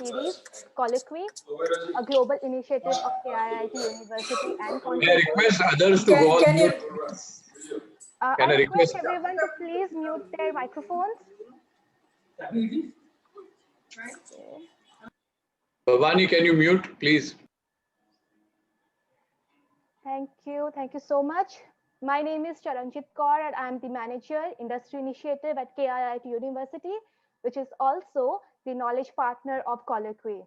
series, KoloKwi, a global initiative of KIIT University and May I Kontempore. request others to go on mute? Can I I request request? everyone to please mute their microphones. Bhavani, can you mute, please? Thank you. Thank you so much. My name is Charanjit Kaur and I am the manager, Industry Initiative at KIIT University, which is also the knowledge partner of KoloKwi.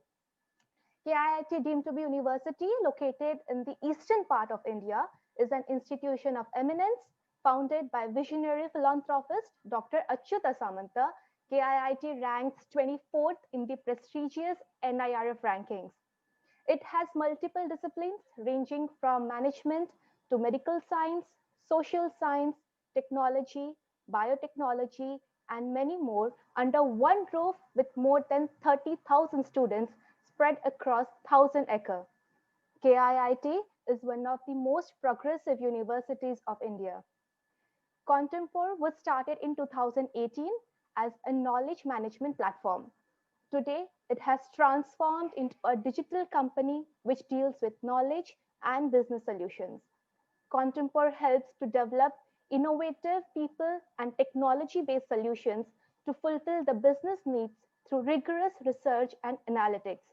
KIIT, deemed to be university located in the eastern part of India, is an institution of eminence founded by visionary philanthropist Dr. Achyuta Samanta. KIIT ranks 24th in the prestigious NIRF rankings. It has multiple disciplines ranging from management to medical science, social science, technology, biotechnology, and many more under one roof with more than 30,000 students spread across 1,000 acres. KIIT is one of the most progressive universities of India. Kontempore was started in 2018 as a knowledge management platform. Today, it has transformed into a digital company which deals with knowledge and business solutions. Kontempore helps to develop innovative people and technology-based solutions to fulfill the business needs through rigorous research and analytics.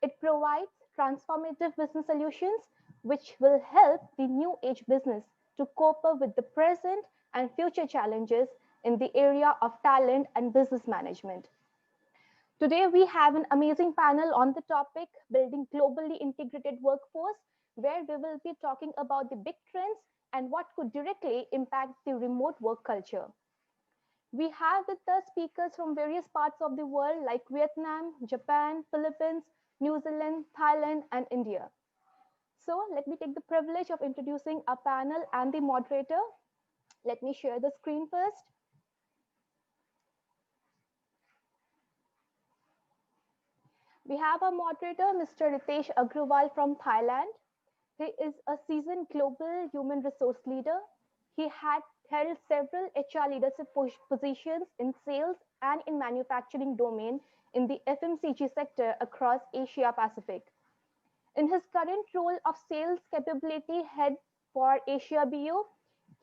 It provides transformative business solutions which will help the new age business to cope up with the present and future challenges in the area of talent and business management. Today, we have an amazing panel on the topic, building globally integrated workforce, where we will be talking about the big trends and what could directly impact the remote work culture. We have with us speakers from various parts of the world like Vietnam, Japan, Philippines, New Zealand, Thailand, and India. So let me take the privilege of introducing our panel and the moderator. Let me share the screen first. We have our moderator, Mr. Ritesh Agrawal from Thailand. He is a seasoned global human resource leader. He had held several HR leadership positions in sales and in manufacturing domain in the FMCG sector across Asia Pacific. In his current role of sales capability head for Asia BU,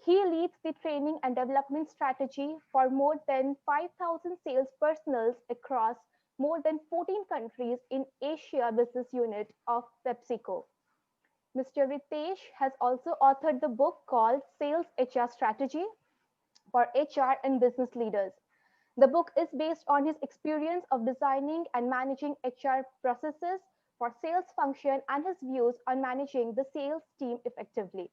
he leads the training and development strategy for more than 5,000 sales personnel across more than 14 countries in Asia Business Unit of PepsiCo. Mr. Ritesh has also authored the book called Sales HR Strategy for HR and Business Leaders. The book is based on his experience of designing and managing HR processes for sales function and his views on managing the sales team effectively.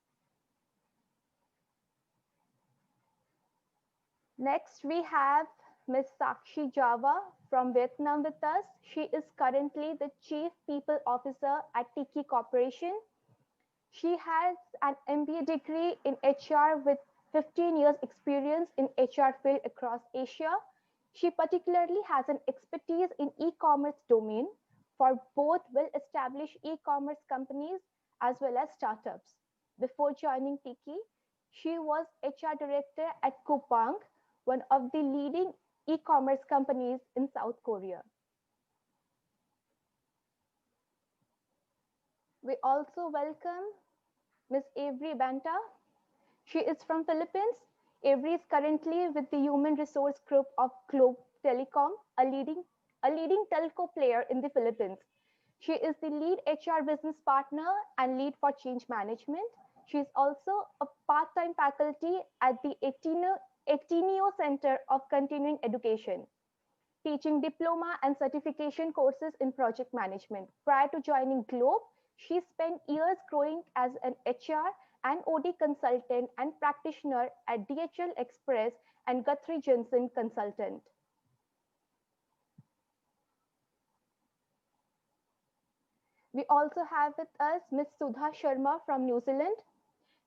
Next, we have Ms. Sakshi Java from Vietnam with us. She is currently the Chief People Officer at Tiki Corporation. She has an MBA degree in HR with 15 years experience in HR field across Asia. She particularly has an expertise in e-commerce domain for both well-established e-commerce companies as well as startups. Before joining Tiki, she was HR director at Coupang, one of the leading e-commerce companies in South Korea. We also welcome Ms. Avery Banta. She is from Philippines. Avery is currently with the Human Resource Group of Globe Telecom, a leading telco player in the Philippines. She is the lead HR business partner and lead for change management. She is also a part-time faculty at the Ateneo Center of Continuing Education, teaching diploma and certification courses in project management. Prior to joining Globe, she spent years growing as an HR and OD consultant and practitioner at DHL Express and Guthrie Johnson Consultant. We also have with us Ms. Sudha Sharma from New Zealand.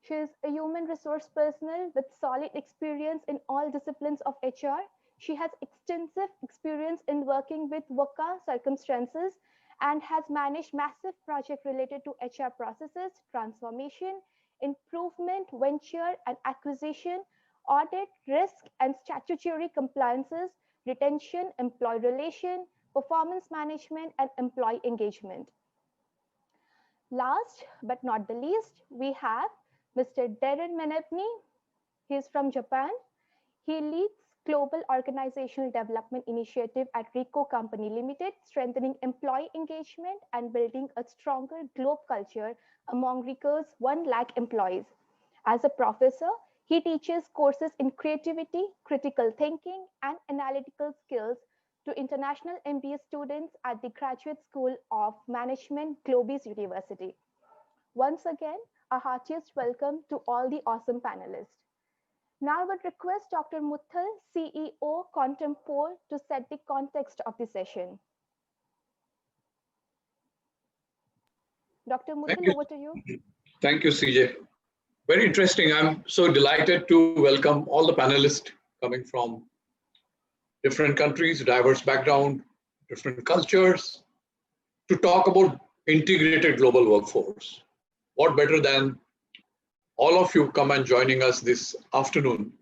She is a human resource personnel with solid experience in all disciplines of HR. She has extensive experience in working with VUCA circumstances and has managed massive projects related to HR processes, transformation, improvement, venture and acquisition, audit, risk and statutory compliances, retention, employee relation, performance management, and employee engagement. Last but not the least, we have Mr. Darren Menepni. He is from Japan. He leads Global Organizational Development Initiative at Ricoh Company Limited, strengthening employee engagement and building a stronger globe culture among Ricoh's 1 lakh employees. As a professor, he teaches courses in creativity, critical thinking, and analytical skills to international MBA students at the Graduate School of Management, Globis University. Once again, a heartiest welcome to all the awesome panelists. Now I would request Dr. Muthal, CEO, Kontempore, to set the context of the session. Dr. Muthal, over to you. Thank you, CJ. Very interesting. I'm so delighted to welcome all the panelists coming from different countries, diverse background, different cultures, to talk about integrated global workforce. What better than all of you come and joining us this afternoon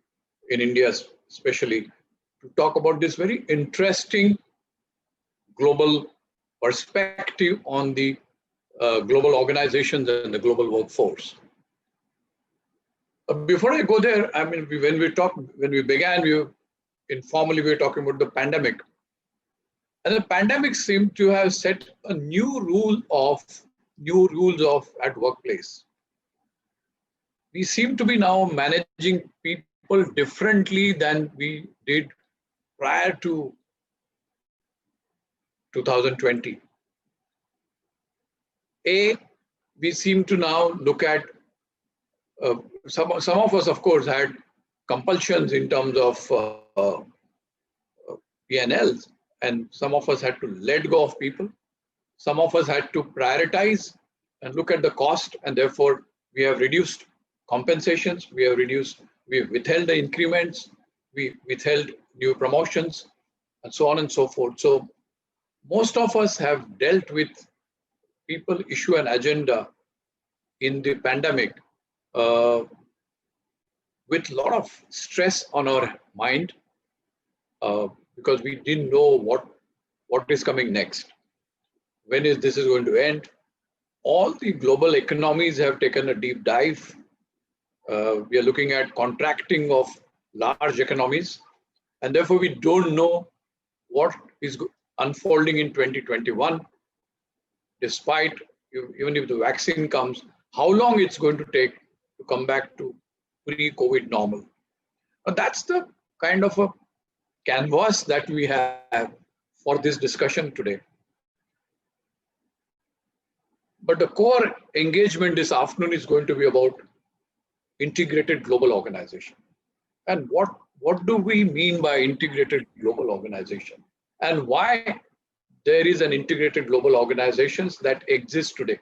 in India, especially to talk about this very interesting global perspective on the global organizations and the global workforce. Before I go there, I mean, when we began, informally we were talking about the pandemic, and the pandemic seemed to have set a new rules of at workplace. We seem to be now managing people differently than we did prior to 2020. We seem to now look at some of us, of course, had compulsions in terms of P&Ls, and some of us had to let go of people. Some of us had to prioritize and look at the cost, and therefore we have reduced compensations, we withheld the increments, we withheld new promotions, and so on and so forth. So most of us have dealt with people, issue, and agenda in the pandemic with a lot of stress on our mind because we didn't know what is coming next. When this is going to end? All the global economies have taken a deep dive. We are looking at contracting of large economies, and therefore we don't know what is unfolding in 2021. Despite, even if the vaccine comes, how long it's going to take to come back to pre-COVID normal. But that's the kind of a canvas that we have for this discussion today. But the core engagement this afternoon is going to be about integrated global organization. And what do we mean by integrated global organization? And why there is an integrated global organizations that exist today.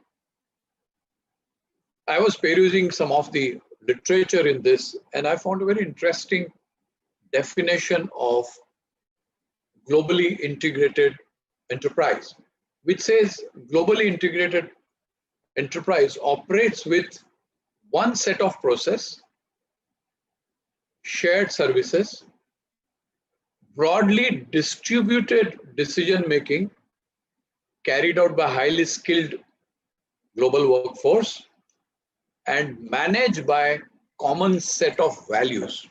I was perusing some of the literature in this, and I found a very interesting definition of globally integrated enterprise, which says globally integrated enterprise operates with one set of process, shared services, broadly distributed decision-making carried out by highly skilled global workforce and managed by common set of values.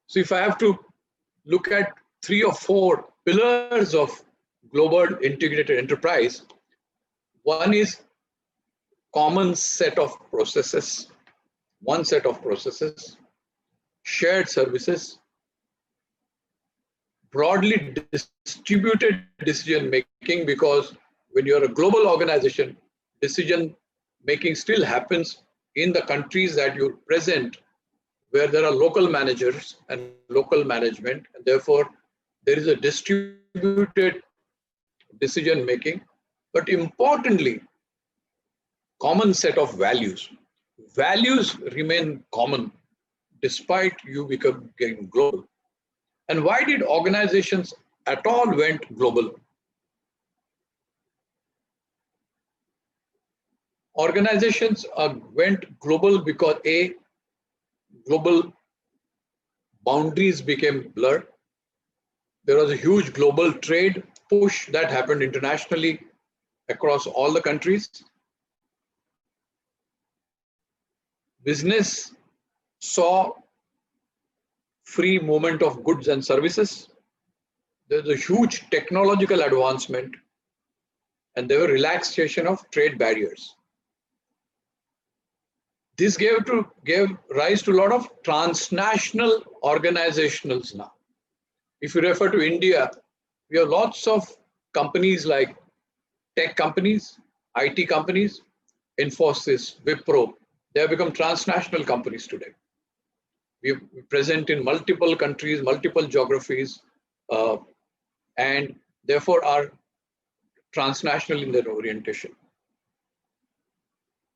So if I have to look at 3 or 4 pillars of global integrated enterprise, one is common set of processes, one set of processes, shared services, broadly distributed decision making, because when you're a global organization, decision making still happens in the countries that you're present, where there are local managers and local management, and therefore there is a distributed decision making. But importantly, common set of values. Values remain common despite you getting global. And why did organizations at all went global? Organizations went global because global boundaries became blurred. There was a huge global trade push that happened internationally across all the countries. Business saw free movement of goods and services. There's a huge technological advancement, and there were relaxation of trade barriers. This gave rise to a lot of transnational organizations now. If you refer to India, we have lots of companies like tech companies, IT companies, Infosys, Wipro. They have become transnational companies today. We are present in multiple countries, multiple geographies, and therefore are transnational in their orientation.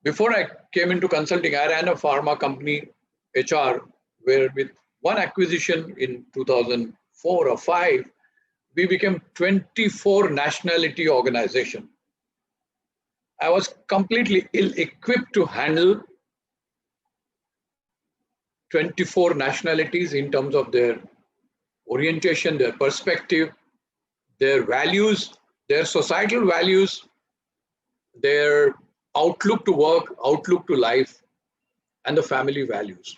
Before I came into consulting, I ran a pharma company, HR, where with one acquisition in 2004 or 5, we became 24 nationality organization. I was completely ill-equipped to handle 24 nationalities in terms of their orientation, their perspective, their values, their societal values, their outlook to work, outlook to life, and the family values.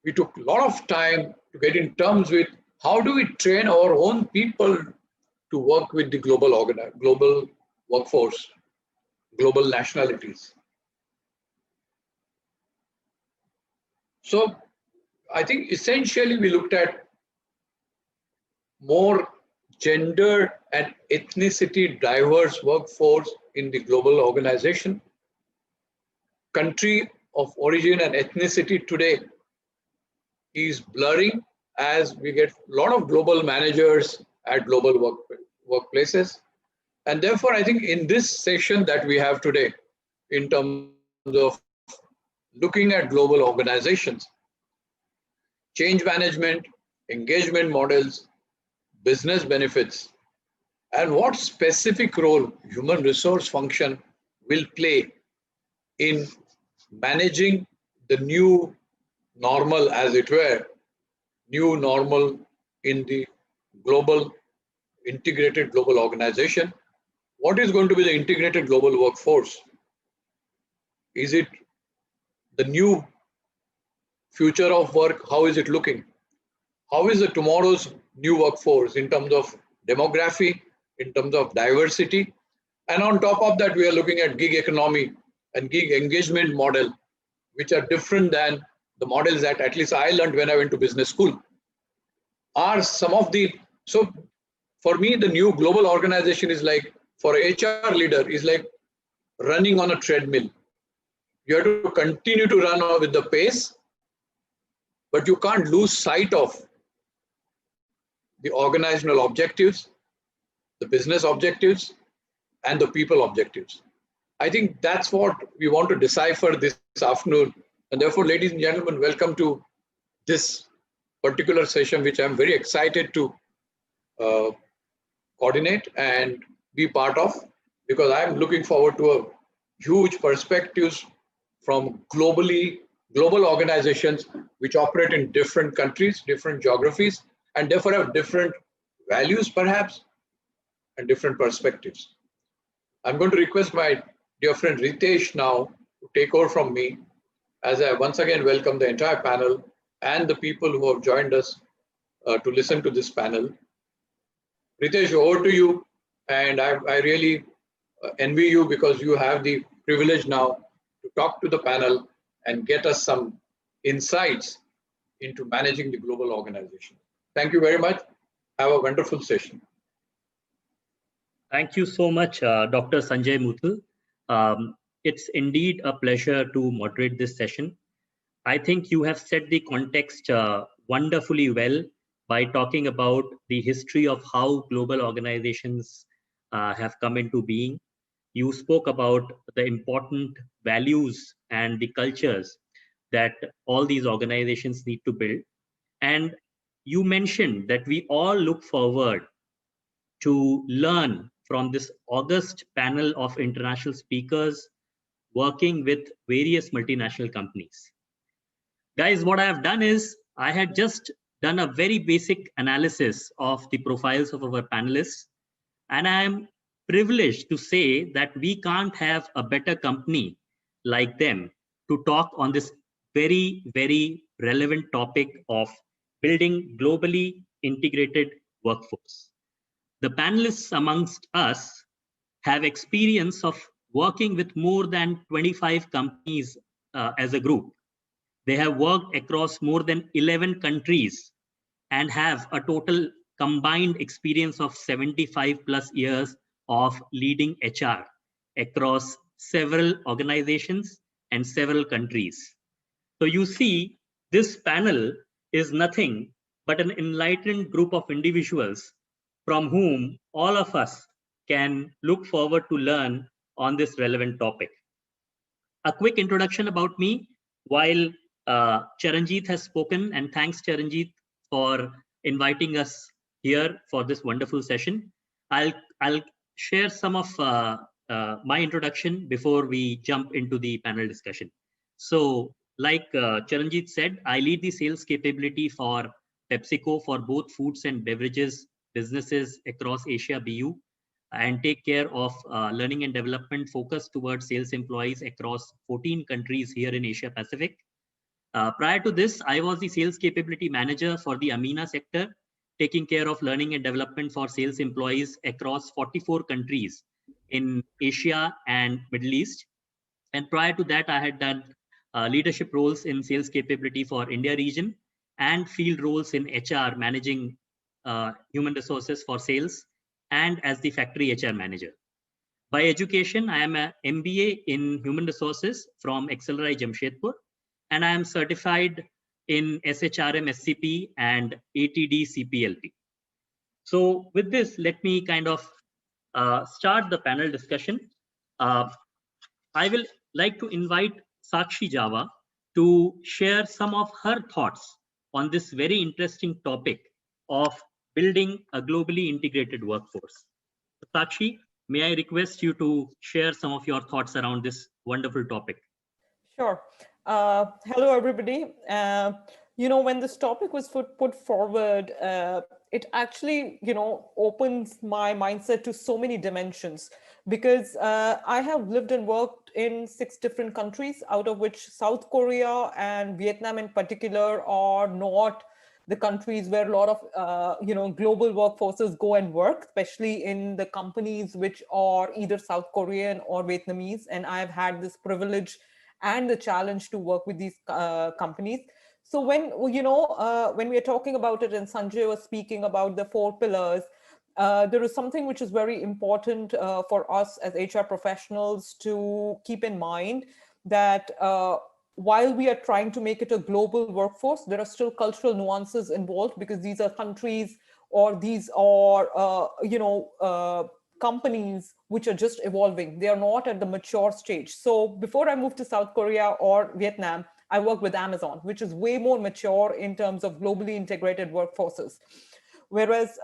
We took a lot of time to get in terms with how do we train our own people to work with the global workforce, global nationalities. So I think essentially we looked at more gender and ethnicity diverse workforce in the global organization. Country of origin and ethnicity today is blurring as we get a lot of global managers at global workplaces. And therefore, I think in this session that we have today, in terms of looking at global organizations, change management, engagement models, business benefits, and what specific role human resource function will play in managing the new normal, as it were, new normal in the global, integrated global organization. What is going to be the integrated global workforce? Is it the new future of work? How is it looking? How is the tomorrow's new workforce in terms of demography, in terms of diversity? And on top of that, we are looking at gig economy and gig engagement model, which are different than the models that at least I learned when I went to business school. Are some of the, so for me, the new global organization is like, for an HR leader, is like running on a treadmill. You have to continue to run with the pace, but you can't lose sight of the organizational objectives, the business objectives, and the people objectives. I think that's what we want to decipher this afternoon. And therefore, ladies and gentlemen, welcome to this particular session, which I'm very excited to coordinate and be part of, because I'm looking forward to a huge perspectives from global organizations which operate in different countries, different geographies, and therefore have different values perhaps and different perspectives. I'm going to request my dear friend Ritesh now to take over from me, as I once again welcome the entire panel and the people who have joined us to listen to this panel. Ritesh, over to you, and I really envy you because you have the privilege now to talk to the panel and get us some insights into managing the global organization. Thank you very much. Have a wonderful session. Thank you so much, Dr. Sanjay Muthal. It's indeed a pleasure to moderate this session. I think you have set the context wonderfully well by talking about the history of how global organizations have come into being. You spoke about the important values and the cultures that all these organizations need to build. And you mentioned that we all look forward to learn from this august panel of international speakers working with various multinational companies. Guys, what I have done is I had just done a very basic analysis of the profiles of our panelists. And I am privileged to say that we can't have a better company like them to talk on this very, very relevant topic of building globally integrated workforce. The panelists amongst us have experience of working with more than 25 companies as a group. They have worked across more than 11 countries and have a total combined experience of 75 plus years of leading HR across several organizations and several countries. So you see, this panel is nothing but an enlightened group of individuals from whom all of us can look forward to learn on this relevant topic. A quick introduction about me. While Charanjit has spoken, and thanks Charanjit for inviting us here for this wonderful session, I'll share some of my introduction before we jump into the panel discussion. So, like Charanjit said, I lead the sales capability for PepsiCo for both foods and beverages businesses across Asia BU, and take care of learning and development focused towards sales employees across 14 countries here in Asia Pacific. Prior to this, I was the sales capability manager for the AMENA sector, taking care of learning and development for sales employees across 44 countries in Asia and Middle East. And prior to that, I had done leadership roles in sales capability for India region and field roles in HR, managing human resources for sales, and as the factory HR manager. By education, I am an MBA in human resources from Accelerate Jamshedpur, and I am certified in SHRM SCP and ATD CPLP. So with this, let me kind of start the panel discussion. I will like to invite Sakshi Java to share some of her thoughts on this very interesting topic of building a globally integrated workforce. Sakshi, may I request you to share some of your thoughts around this wonderful topic? Sure. Hello, everybody. When this topic was put forward, it actually, opens my mindset to so many dimensions, because I have lived and worked in 6 different countries, out of which South Korea and Vietnam in particular are not the countries where a lot of global workforces go and work, especially in the companies which are either South Korean or Vietnamese. And I've had this privilege and the challenge to work with these companies. So when we are talking about it, and Sanjay was speaking about the 4 pillars, there is something which is very important for us as HR professionals to keep in mind, that while we are trying to make it a global workforce, there are still cultural nuances involved, because these are countries or these are, companies which are just evolving. They are not at the mature stage. So before I moved to South Korea or Vietnam, I worked with Amazon, which is way more mature in terms of globally integrated workforces. Whereas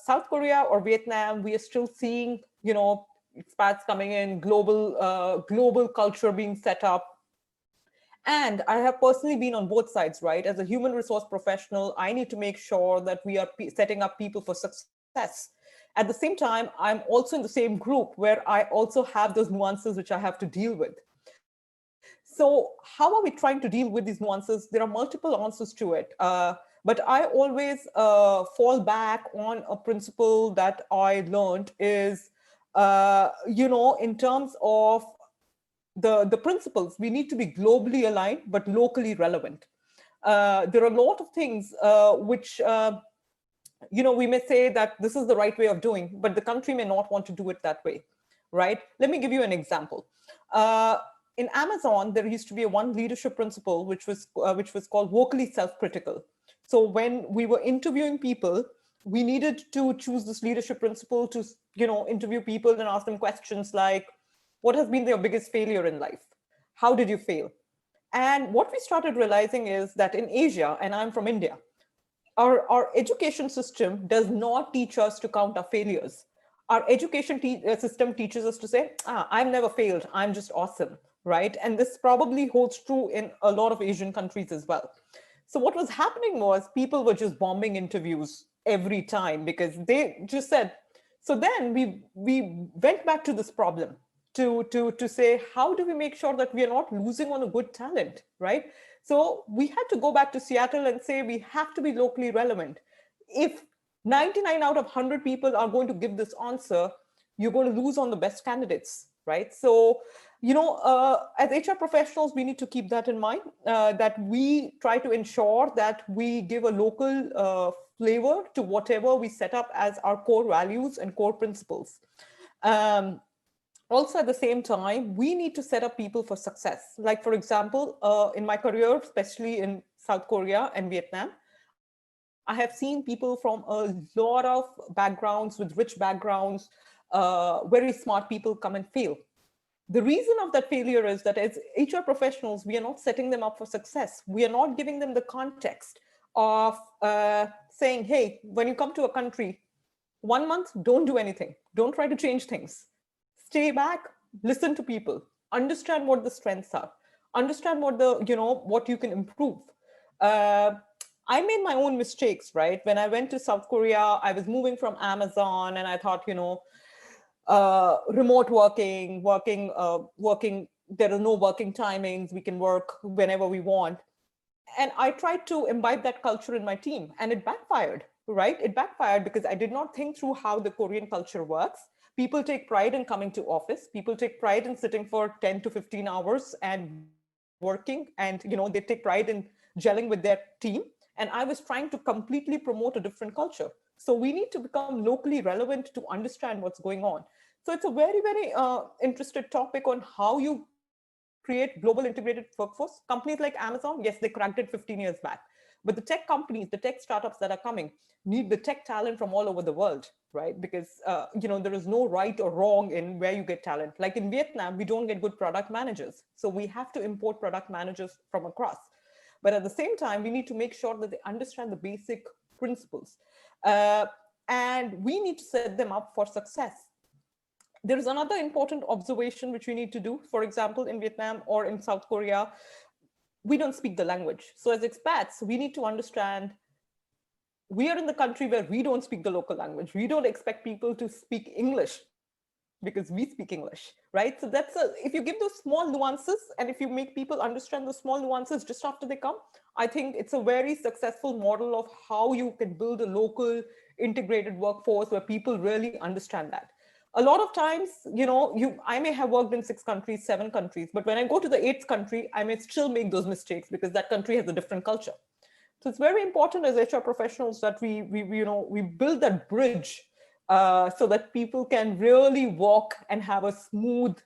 South Korea or Vietnam, we are still seeing, expats coming in, global culture being set up. And I have personally been on both sides, right? As a human resource professional, I need to make sure that we are setting up people for success. At the same time, I'm also in the same group where I also have those nuances which I have to deal with. So how are we trying to deal with these nuances? There are multiple answers to it. But I always fall back on a principle that I learned is, in terms of the principles, we need to be globally aligned, but locally relevant. There are a lot of things which, we may say that this is the right way of doing, but the country may not want to do it that way, right? Let me give you an example. In Amazon, there used to be one leadership principle, which was called vocally self-critical. So when we were interviewing people, we needed to choose this leadership principle to, interview people and ask them questions like, what has been your biggest failure in life? How did you fail? And what we started realizing is that in Asia, and I'm from India, our education system does not teach us to count our failures. Our education system teaches us to say, I've never failed, I'm just awesome, right? And this probably holds true in a lot of Asian countries as well. So what was happening was people were just bombing interviews every time because they just said, so then we went back to this problem to say, how do we make sure that we are not losing on a good talent, right? So we had to go back to Seattle and say, we have to be locally relevant. If 99 out of 100 people are going to give this answer, you're going to lose on the best candidates, right? So, as HR professionals, we need to keep that in mind, that we try to ensure that we give a local flavor to whatever we set up as our core values and core principles. Also, at the same time, we need to set up people for success. Like, for example, in my career, especially in South Korea and Vietnam, I have seen people from a lot of backgrounds with rich backgrounds, very smart people come and fail. The reason of that failure is that as HR professionals, we are not setting them up for success. We are not giving them the context of saying, hey, when you come to a country, 1 month, don't do anything. Don't try to change things. Stay back, listen to people, understand what the strengths are, understand what what you can improve. I made my own mistakes, right? When I went to South Korea, I was moving from Amazon and I thought, remote working, there are no working timings, we can work whenever we want. And I tried to imbibe that culture in my team and it backfired, right? It backfired because I did not think through how the Korean culture works. People take pride in coming to office. People take pride in sitting for 10 to 15 hours and working. And, they take pride in gelling with their team. And I was trying to completely promote a different culture. So we need to become locally relevant to understand what's going on. So it's a very, very interested topic on how you create global integrated workforce. Companies like Amazon, yes, they cracked it 15 years back. But the tech companies, the tech startups that are coming need the tech talent from all over the world, right? Because, there is no right or wrong in where you get talent. Like in Vietnam, we don't get good product managers. So we have to import product managers from across. But at the same time, we need to make sure that they understand the basic principles. And we need to set them up for success. There is another important observation which we need to do. For example, in Vietnam or in South Korea, we don't speak the language. So as expats, we need to understand we are in the country where we don't speak the local language. We don't expect people to speak English because we speak English, right? So if you give those small nuances and if you make people understand those small nuances just after they come, I think it's a very successful model of how you can build a local integrated workforce where people really understand that. A lot of times, I may have worked in 6 countries, 7 countries, but when I go to the 8th country, I may still make those mistakes because that country has a different culture. So it's very important as HR professionals that we build that bridge so that people can really walk and have a smooth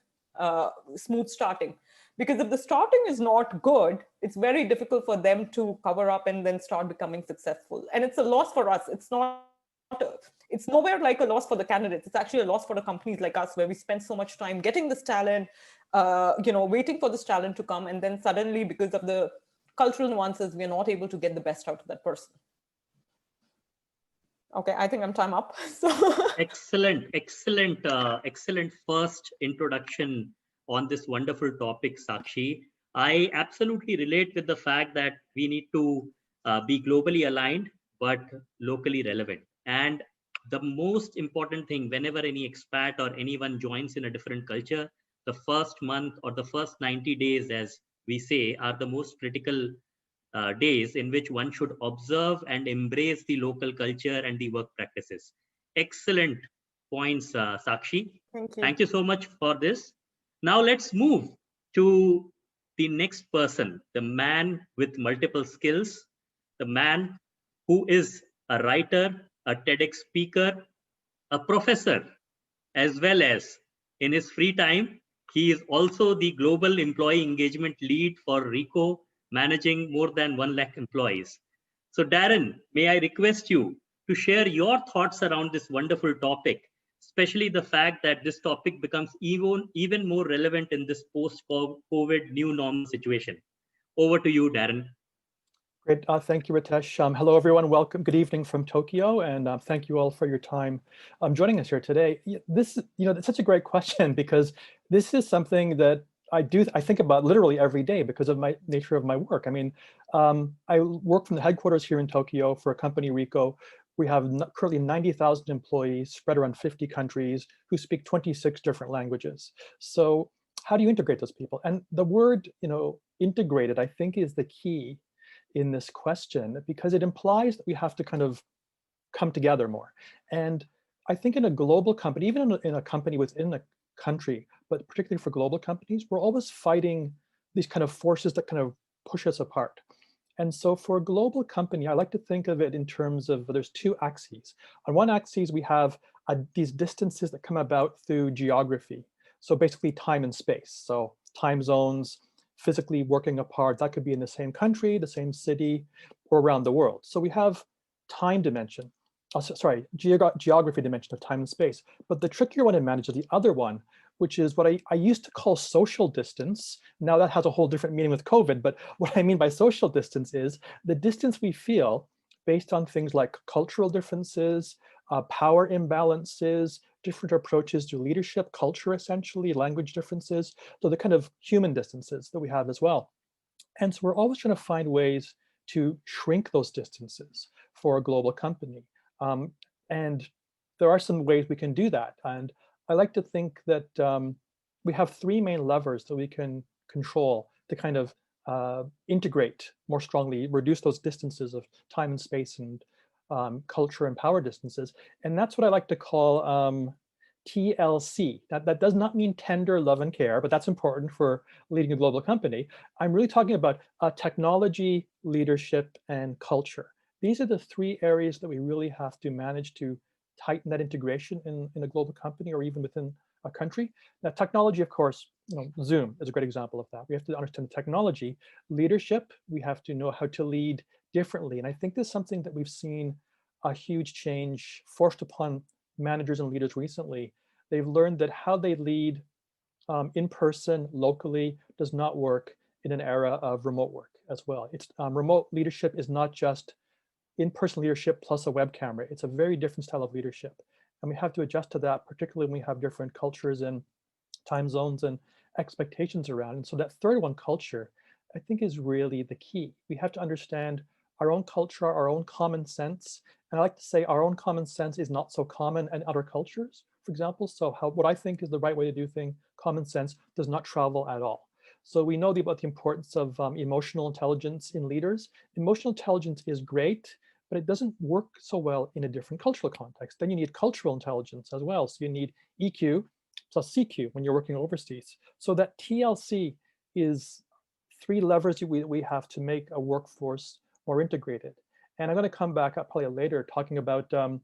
starting. Because if the starting is not good, it's very difficult for them to cover up and then start becoming successful. And it's a loss for us. It's nowhere like a loss for the candidates. It's actually a loss for the companies like us, where we spend so much time getting this talent, waiting for this talent to come. And then suddenly, because of the cultural nuances, we're not able to get the best out of that person. Okay, I think I'm time up. So excellent first introduction on this wonderful topic, Sakshi. I absolutely relate with the fact that we need to be globally aligned, but locally relevant. And the most important thing, whenever any expat or anyone joins in a different culture, the first month or the first 90 days, as we say, are the most critical days in which one should observe and embrace the local culture and the work practices. Excellent points, Sakshi. Thank you. Thank you so much for this. Now let's move to the next person, the man with multiple skills, the man who is a writer, a TEDx speaker, a professor, as well as in his free time, he is also the global employee engagement lead for RICO, managing more than 1 lakh employees. So Darren, may I request you to share your thoughts around this wonderful topic, especially the fact that this topic becomes even more relevant in this post-COVID new normal situation. Over to you, Darren. Great. Thank you, Ritesh. Hello, everyone. Welcome. Good evening from Tokyo. And thank you all for your time joining us here today. This, it's such a great question because this is something that I think about literally every day because of my nature of my work. I mean, I work from the headquarters here in Tokyo for a company, Rico. We have currently 90,000 employees spread around 50 countries who speak 26 different languages. So how do you integrate those people? And the word, integrated, I think, is the key in this question, because it implies that we have to kind of come together more. And I think in a global company, even in a company within a country, but particularly for global companies, we're always fighting these kind of forces that kind of push us apart. And so for a global company, I like to think of it in terms of, there's two axes. On one axis, we have these distances that come about through geography. So basically time and space. So time zones, physically working apart, that could be in the same country, the same city, or around the world. So we have time dimension. Geography dimension of time and space. But the trickier one to manage is the other one, which is what I used to call social distance. Now that has a whole different meaning with COVID, but what I mean by social distance is the distance we feel based on things like cultural differences, power imbalances, different approaches to leadership, culture essentially, language differences, so the kind of human distances that we have as well. And so we're always trying to find ways to shrink those distances for a global company. And there are some ways we can do that. And I like to think that we have three main levers that we can control to kind of integrate more strongly, reduce those distances of time and space and culture and power distances. And that's what I like to call TLC. That does not mean tender love and care, but that's important for leading a global company. I'm really talking about technology, leadership, and culture. These are the three areas that we really have to manage to tighten that integration in a global company or even within a country. Now, technology, of course, Zoom is a great example of that. We have to understand the technology. Leadership, we have to know how to lead differently. And I think this is something that we've seen a huge change forced upon managers and leaders recently. They've learned that how they lead in person, locally, does not work in an era of remote work as well. It's remote leadership is not just in-person leadership plus a web camera. It's a very different style of leadership. And we have to adjust to that, particularly when we have different cultures and time zones and expectations around. And so that third one, culture, I think is really the key. We have to understand our own culture, our own common sense. And I like to say our own common sense is not so common in other cultures, for example. So what I think is the right way to do things, common sense, does not travel at all. So we know about the importance of emotional intelligence in leaders. Emotional intelligence is great, but it doesn't work so well in a different cultural context. Then you need cultural intelligence as well. So you need EQ plus CQ when you're working overseas. So that TLC is three levers we have to make a workforce more integrated. And I'm going to come back up probably later talking about a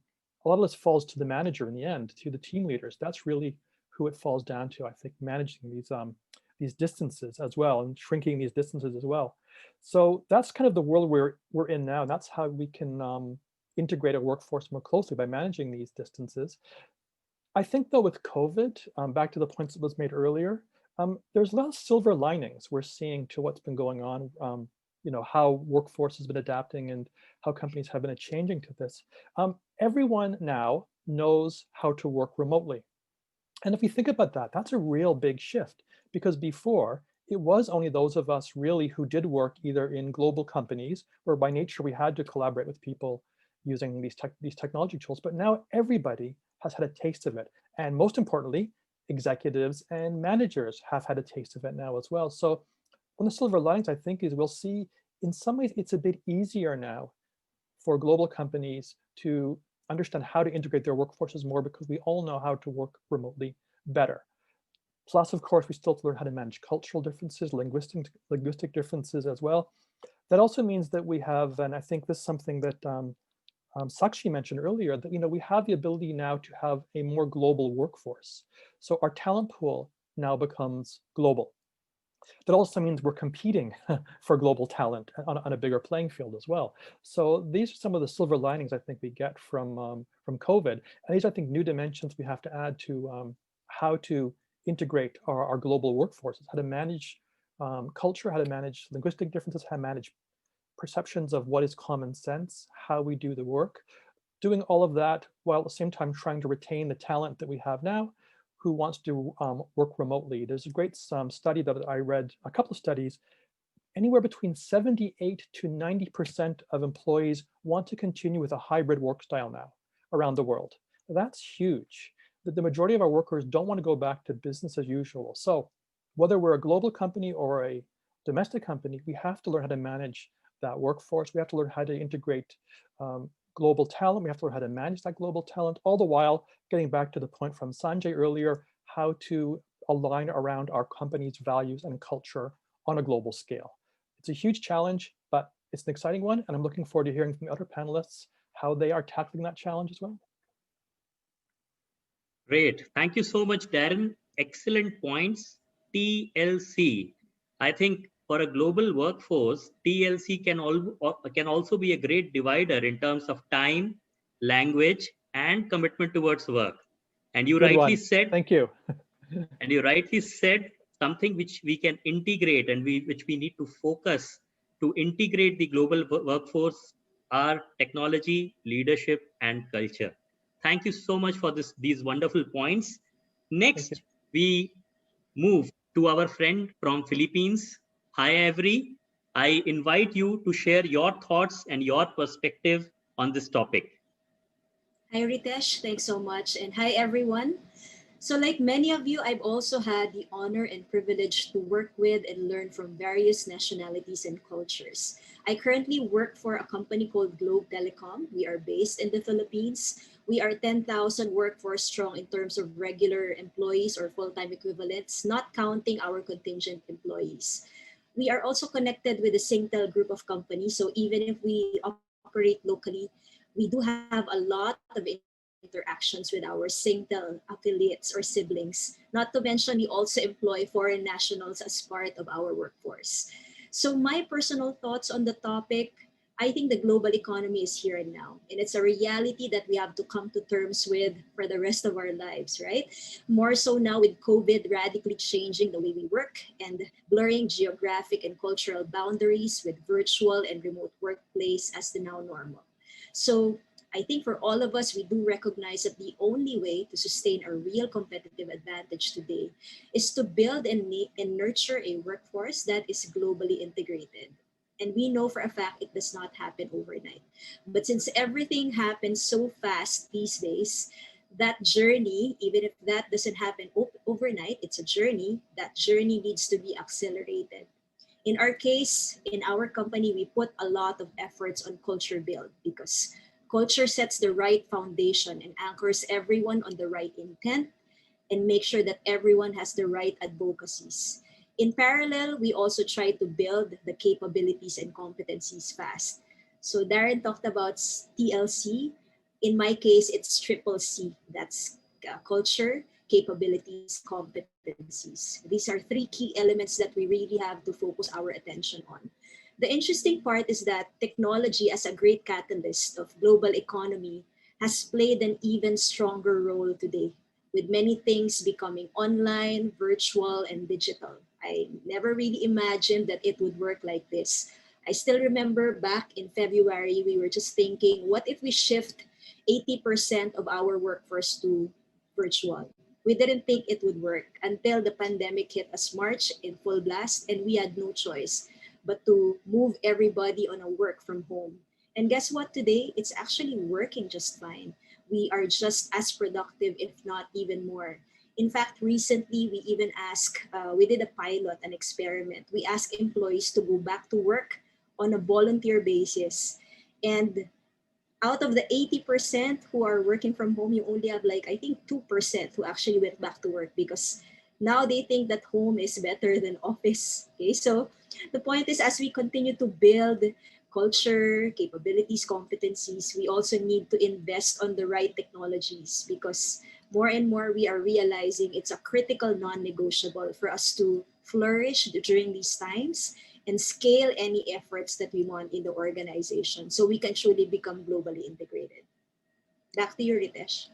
lot of this falls to the manager in the end, to the team leaders. That's really who it falls down to, I think, managing these distances as well and shrinking these distances as well. So that's kind of the world we're in now. And that's how we can integrate a workforce more closely by managing these distances. I think though with COVID, back to the points that was made earlier, there's a lot of silver linings we're seeing to what's been going on, how workforce has been adapting and how companies have been changing to this. Everyone now knows how to work remotely. And if we think about that, that's a real big shift, because before it was only those of us really who did work either in global companies where by nature we had to collaborate with people using these technology tools, but now everybody has had a taste of it. And most importantly, executives and managers have had a taste of it now as well. So one of the silver linings, I think, is we'll see in some ways it's a bit easier now for global companies to understand how to integrate their workforces more, because we all know how to work remotely better. Plus, of course, we still have to learn how to manage cultural differences, linguistic differences as well. That also means that we have, and I think this is something that Sakshi mentioned earlier, that we have the ability now to have a more global workforce. So our talent pool now becomes global. That also means we're competing for global talent on a bigger playing field as well. So these are some of the silver linings I think we get from COVID. And these are, I think, new dimensions we have to add to how to integrate our global workforces, how to manage culture, how to manage linguistic differences, how to manage perceptions of what is common sense, how we do the work, doing all of that while at the same time trying to retain the talent that we have now, who wants to work remotely. There's a great study that I read, a couple of studies. Anywhere between 78 to 90% of employees want to continue with a hybrid work style now around the world. That's huge. The majority of our workers don't want to go back to business as usual. So whether we're a global company or a domestic company, we have to learn how to manage that workforce. We have to learn how to integrate global talent. We have to learn how to manage that global talent, all the while getting back to the point from Sanjay earlier, how to align around our company's values and culture on a global scale. It's a huge challenge, but it's an exciting one. And I'm looking forward to hearing from the other panelists how they are tackling that challenge as well. Great. Thank you so much, Darren. Excellent points. TLC. I think for a global workforce, TLC can also be a great divider in terms of time, language, and commitment towards work. And you rightly said, thank you. And you rightly said something which we can integrate and which we need to focus to integrate the global workforce are technology, leadership, and culture. Thank you so much for these wonderful points. Next, we move to our friend from Philippines. Hi, Avery. I invite you to share your thoughts and your perspective on this topic. Hi, Ritesh. Thanks so much. And hi, everyone. So like many of you, I've also had the honor and privilege to work with and learn from various nationalities and cultures. I currently work for a company called Globe Telecom. We are based in the Philippines. We are 10,000 workforce strong in terms of regular employees or full-time equivalents, not counting our contingent employees. We are also connected with the Singtel group of companies. So even if we operate locally, we do have a lot of interactions with our Singtel affiliates or siblings. Not to mention, we also employ foreign nationals as part of our workforce. So my personal thoughts on the topic, I think the global economy is here and now. And it's a reality that we have to come to terms with for the rest of our lives, right? More so now with COVID radically changing the way we work and blurring geographic and cultural boundaries with virtual and remote workplace as the now normal. So I think for all of us, we do recognize that the only way to sustain a real competitive advantage today is to build and nurture a workforce that is globally integrated. And we know for a fact it does not happen overnight. But since everything happens so fast these days, that journey, even if that doesn't happen overnight, it's a journey, that journey needs to be accelerated. In our case, in our company, we put a lot of efforts on culture build because culture sets the right foundation and anchors everyone on the right intent and make sure that everyone has the right advocacies. In parallel, we also try to build the capabilities and competencies fast. So Darren talked about TLC. In my case, it's triple C. That's culture, capabilities, competencies. These are three key elements that we really have to focus our attention on. The interesting part is that technology as a great catalyst of global economy has played an even stronger role today, with many things becoming online, virtual, and digital. I never really imagined that it would work like this. I still remember back in February, we were just thinking, what if we shift 80% of our workforce to virtual? We didn't think it would work until the pandemic hit us March in full blast, and we had no choice but to move everybody on a work from home. And guess what? Today, it's actually working just fine. We are just as productive, if not even more. In fact, recently, we even we did a pilot, an experiment. We asked employees to go back to work on a volunteer basis. And out of the 80% who are working from home, you only have I think 2% who actually went back to work because now they think that home is better than office. Okay, so the point is, as we continue to build culture, capabilities, competencies, we also need to invest on the right technologies because more and more we are realizing it's a critical non-negotiable for us to flourish during these times and scale any efforts that we want in the organization so we can truly become globally integrated. Back to you, Ritesh.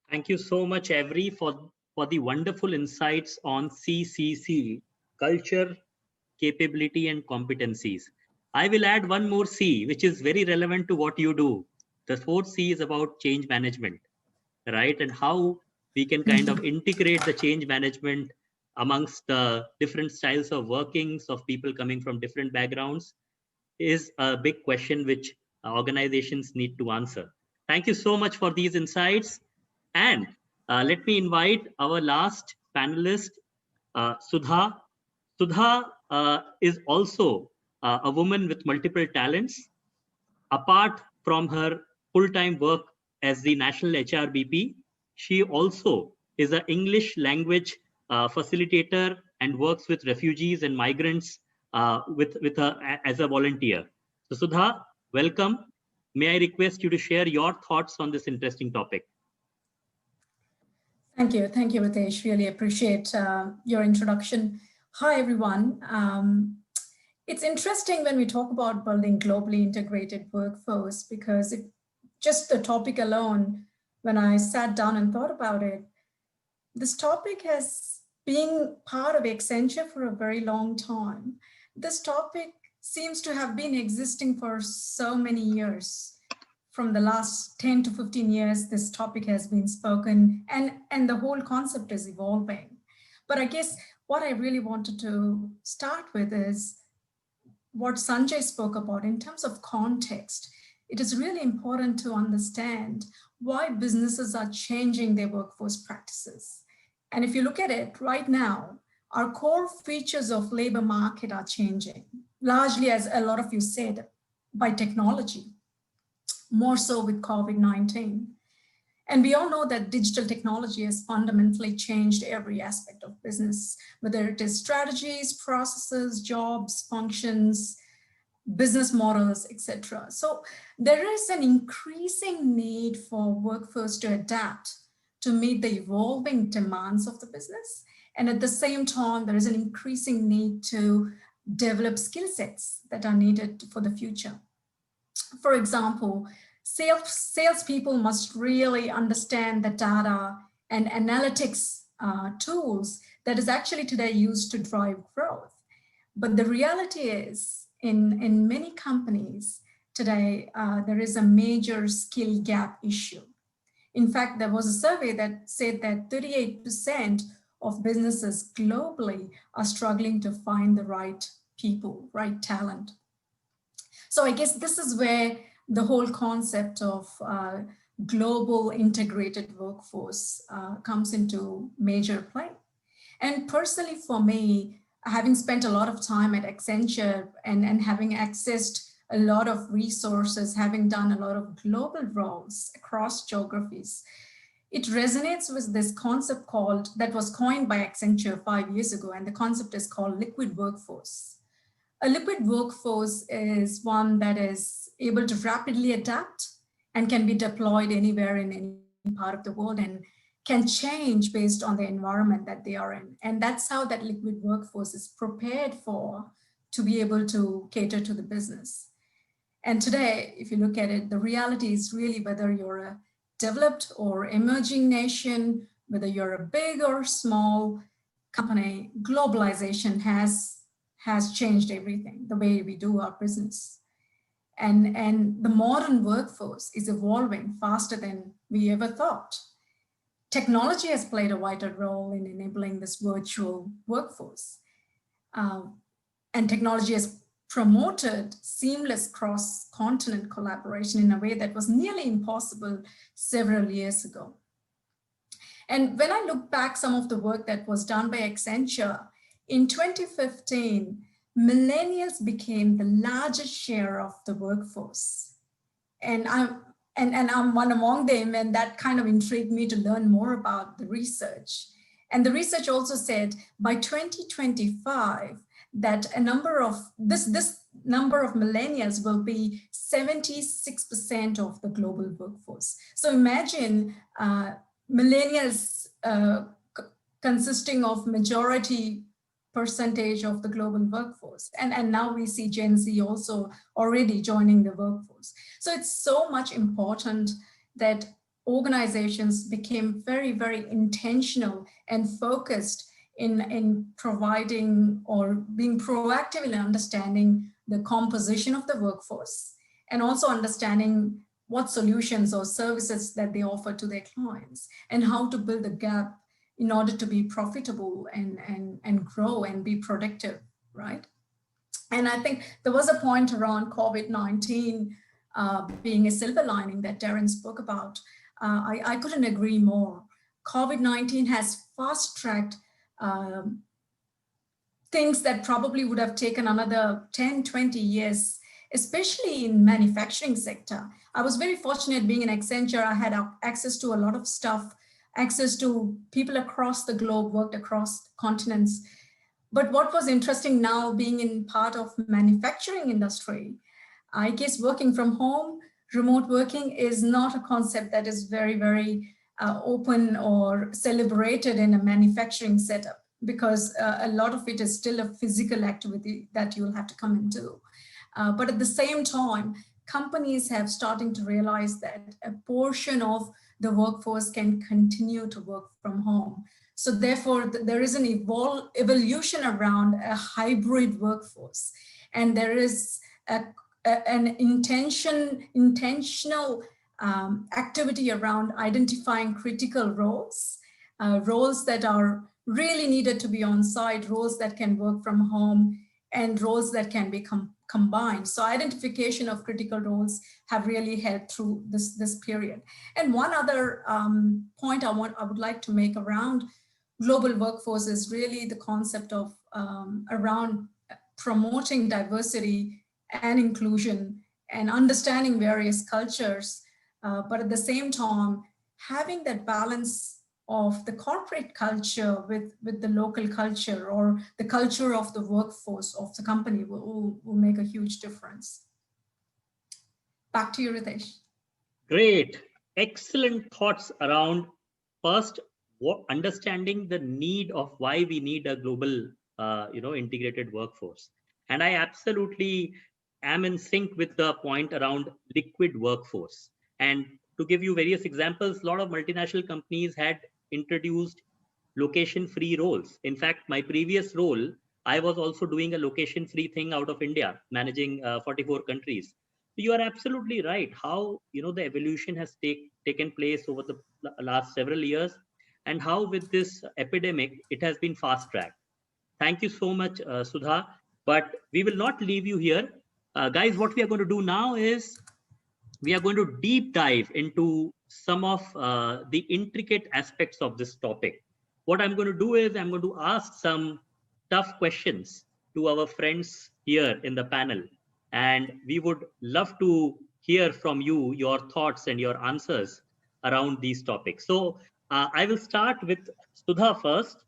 Thank you so much, Avery, for the wonderful insights on CCC, culture, capability, and competencies. I will add one more C, which is very relevant to what you do, The fourth C is about change management, right? And how we can kind of integrate the change management amongst the different styles of workings of people coming from different backgrounds is a big question which organizations need to answer. Thank you so much for these insights. And let me invite our last panelist, Sudha. Sudha is also a woman with multiple talents. Apart from her full-time work as the National HRBP, she also is an English language facilitator and works with refugees and migrants as a volunteer. So Sudha, welcome. May I request you to share your thoughts on this interesting topic? Thank you, Ritesh. Really appreciate your introduction. Hi, everyone. It's interesting when we talk about building globally integrated workforce, because just the topic alone, when I sat down and thought about it, this topic has been part of Accenture for a very long time. This topic seems to have been existing for so many years. From the last 10 to 15 years, this topic has been spoken, and the whole concept is evolving. But I guess what I really wanted to start with is what Sanjay spoke about in terms of context. It is really important to understand why businesses are changing their workforce practices. And if you look at it right now, our core features of labor market are changing, largely, as a lot of you said, by technology, more so with COVID-19. And we all know that digital technology has fundamentally changed every aspect of business, whether it is strategies, processes, jobs, functions, business models, etc. So there is an increasing need for workforce to adapt to meet the evolving demands of the business. And at the same time, there is an increasing need to develop skill sets that are needed for the future. For example, salespeople must really understand the data and analytics tools that is actually today used to drive growth. But the reality is, in many companies today, there is a major skill gap issue. In fact, there was a survey that said that 38% of businesses globally are struggling to find the right people, right talent. So I guess this is where the whole concept of global integrated workforce comes into major play. And personally for me, having spent a lot of time at Accenture and having accessed a lot of resources, having done a lot of global roles across geographies, it resonates with this concept that was coined by Accenture 5 years ago, and the concept is called liquid workforce. A liquid workforce is one that is able to rapidly adapt and can be deployed anywhere in any part of the world and can change based on the environment that they are in. And that's how that liquid workforce is prepared to be able to cater to the business. And today, if you look at it, the reality is really whether you're a developed or emerging nation, whether you're a big or small company, globalization has changed everything, the way we do our business. And the modern workforce is evolving faster than we ever thought. Technology has played a vital role in enabling this virtual workforce. And technology has promoted seamless cross-continent collaboration in a way that was nearly impossible several years ago. And when I look back some of the work that was done by Accenture, in 2015, millennials became the largest share of the workforce. And I'm one among them, and that kind of intrigued me to learn more about the research. And the research also said by 2025, that this number of millennials will be 76% of the global workforce. So imagine millennials consisting of majority percentage of the global workforce. And now we see Gen Z also already joining the workforce. So it's so much important that organizations became very, very intentional and focused in providing or being proactive in understanding the composition of the workforce, and also understanding what solutions or services that they offer to their clients, and how to build a gap in order to be profitable and grow and be productive, right? And I think there was a point around COVID-19 being a silver lining that Darren spoke about. I couldn't agree more. COVID-19 has fast-tracked things that probably would have taken another 10, 20 years, especially in manufacturing sector. I was very fortunate being in Accenture. I had access to a lot of stuff, access to people across the globe, worked across continents. But what was interesting now, being in part of manufacturing industry, I guess working from home, remote working is not a concept that is very, very open or celebrated in a manufacturing setup, because a lot of it is still a physical activity that you'll have to come and do. But at the same time, companies have starting to realize that a portion of the workforce can continue to work from home. So therefore, there is an evolution around a hybrid workforce. And there is an intentional activity around identifying critical roles, roles that are really needed to be on site, roles that can work from home, and roles that can be combined. So identification of critical roles have really helped through this period. And one other point I would like to make around global workforce is really the concept of around promoting diversity and inclusion and understanding various cultures, but at the same time, having that balance of the corporate culture with the local culture, or the culture of the workforce of the company will make a huge difference. Back to you, Ritesh. Great. Excellent thoughts around first, understanding the need of why we need a global, integrated workforce. And I absolutely am in sync with the point around liquid workforce. And to give you various examples, a lot of multinational companies had introduced location-free roles. In fact, my previous role, I was also doing a location-free thing out of India, managing 44 countries. You are absolutely right. How the evolution has taken place over the last several years, and how with this epidemic it has been fast-tracked. Thank you so much, Sudha. But we will not leave you here, guys. What we are going to do now is we are going to deep dive into some of the intricate aspects of this topic. What I'm going to do is I'm going to ask some tough questions to our friends here in the panel. And we would love to hear from you, your thoughts and your answers around these topics. So I will start with Sudha first.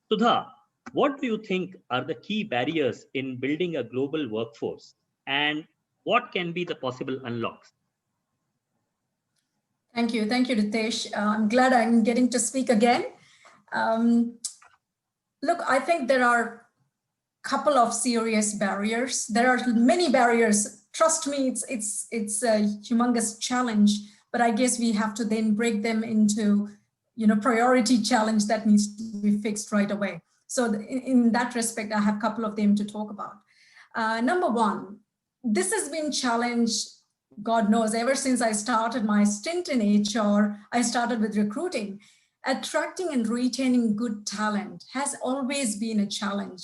Sudha, what do you think are the key barriers in building a global workforce? And what can be the possible unlocks? Thank you, Ritesh. I'm glad I'm getting to speak again. Look, I think there are a couple of serious barriers. There are many barriers. Trust me, it's a humongous challenge. But I guess we have to then break them into, priority challenge that needs to be fixed right away. So in that respect, I have a couple of them to talk about. Number one, this has been challenged, God knows, ever since I started my stint in HR. I started with recruiting. Attracting and retaining good talent has always been a challenge,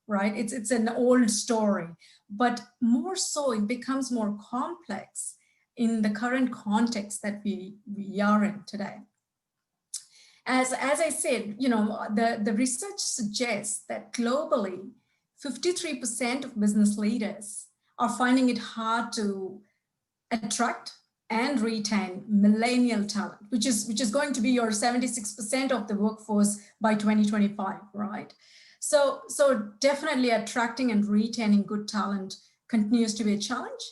right? It's an old story, but more so it becomes more complex in the current context that we are in today. As I said, the research suggests that globally, 53% of business leaders are finding it hard to attract and retain millennial talent, which is going to be your 76% of the workforce by 2025, right? So definitely attracting and retaining good talent continues to be a challenge.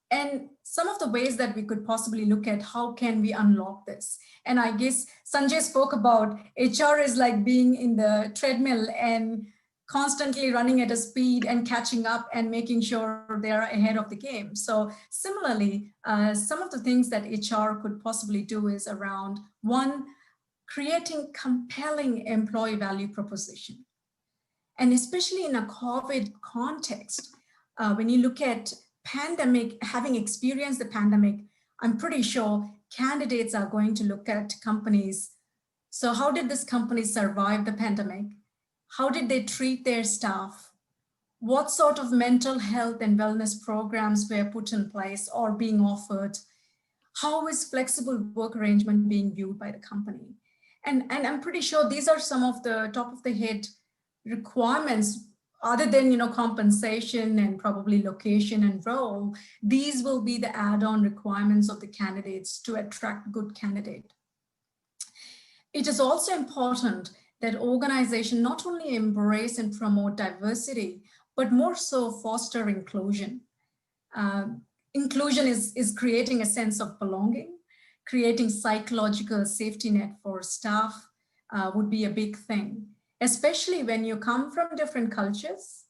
And some of the ways that we could possibly look at how can we unlock this. And I guess Sanjay spoke about HR is like being in the treadmill and constantly running at a speed and catching up and making sure they're ahead of the game. So similarly, some of the things that HR could possibly do is around, one, creating compelling employee value proposition. And especially in a COVID context, when you look at pandemic, having experienced the pandemic, I'm pretty sure candidates are going to look at companies. So how did this company survive the pandemic? How did they treat their staff? What sort of mental health and wellness programs were put in place or being offered? How is flexible work arrangement being viewed by the company? And I'm pretty sure these are some of the top of the head requirements other than, compensation and probably location and role. These will be the add-on requirements of the candidates to attract good candidate. It is also important that organizations not only embrace and promote diversity, but more so foster inclusion. Inclusion is creating a sense of belonging, creating psychological safety net for staff would be a big thing, especially when you come from different cultures.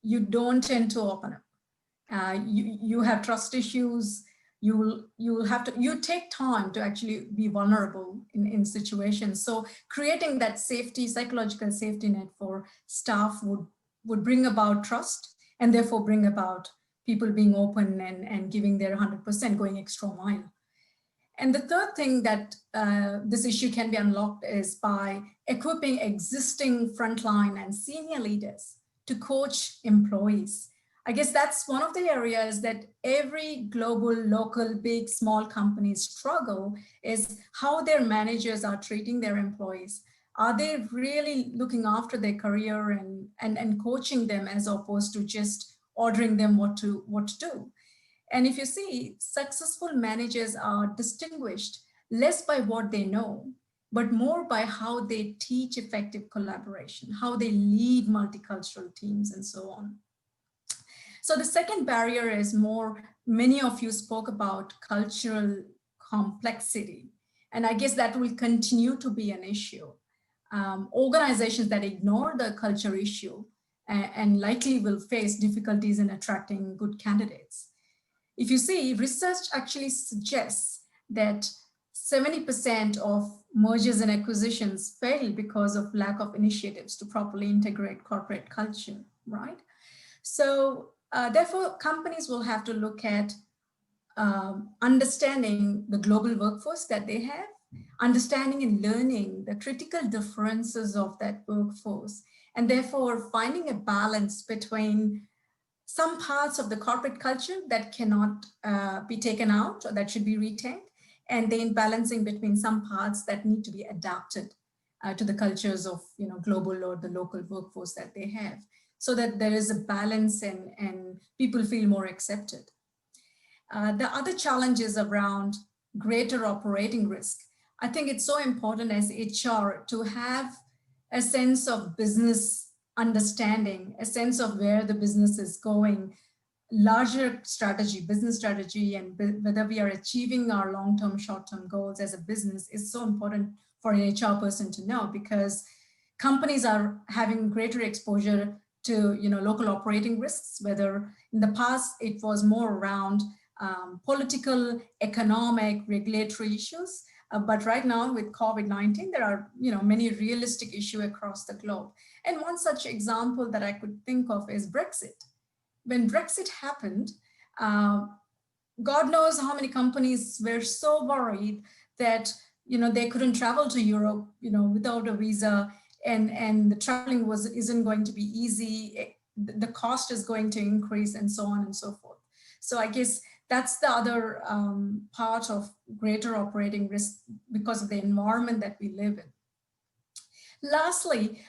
You don't tend to open up. You have trust issues. You take time to actually be vulnerable in situations. So creating that safety, psychological safety net for staff would bring about trust, and therefore bring about people being open and giving their 100%, going extra mile. And the third thing that this issue can be unlocked is by equipping existing frontline and senior leaders to coach employees. I guess that's one of the areas that every global, local, big, small companies struggle, is how their managers are treating their employees. Are they really looking after their career and coaching them, as opposed to just ordering them what to do? And if you see, successful managers are distinguished less by what they know, but more by how they teach effective collaboration, how they lead multicultural teams, and so on. So the second barrier is many of you spoke about cultural complexity. And I guess that will continue to be an issue. Organizations that ignore the culture issue and likely will face difficulties in attracting good candidates. If you see, research actually suggests that 70% of mergers and acquisitions fail because of lack of initiatives to properly integrate corporate culture, right? So therefore, companies will have to look at understanding the global workforce that they have, understanding and learning the critical differences of that workforce, and therefore finding a balance between some parts of the corporate culture that cannot be taken out or that should be retained, and then balancing between some parts that need to be adapted to the cultures of global or the local workforce that they have, so that there is a balance and people feel more accepted. The other challenges around greater operating risk. I think it's so important as HR to have a sense of business understanding, a sense of where the business is going, larger strategy, business strategy, and whether we are achieving our long-term, short-term goals as a business is so important for an HR person to know, because companies are having greater exposure to local operating risks, whether in the past it was more around political, economic, regulatory issues. But right now with COVID-19, there are many realistic issues across the globe. And one such example that I could think of is Brexit. When Brexit happened, God knows how many companies were so worried that they couldn't travel to Europe without a visa, and the traveling isn't going to be easy. The cost is going to increase, and so on and so forth. So I guess that's the other part of greater operating risk because of the environment that we live in. Lastly,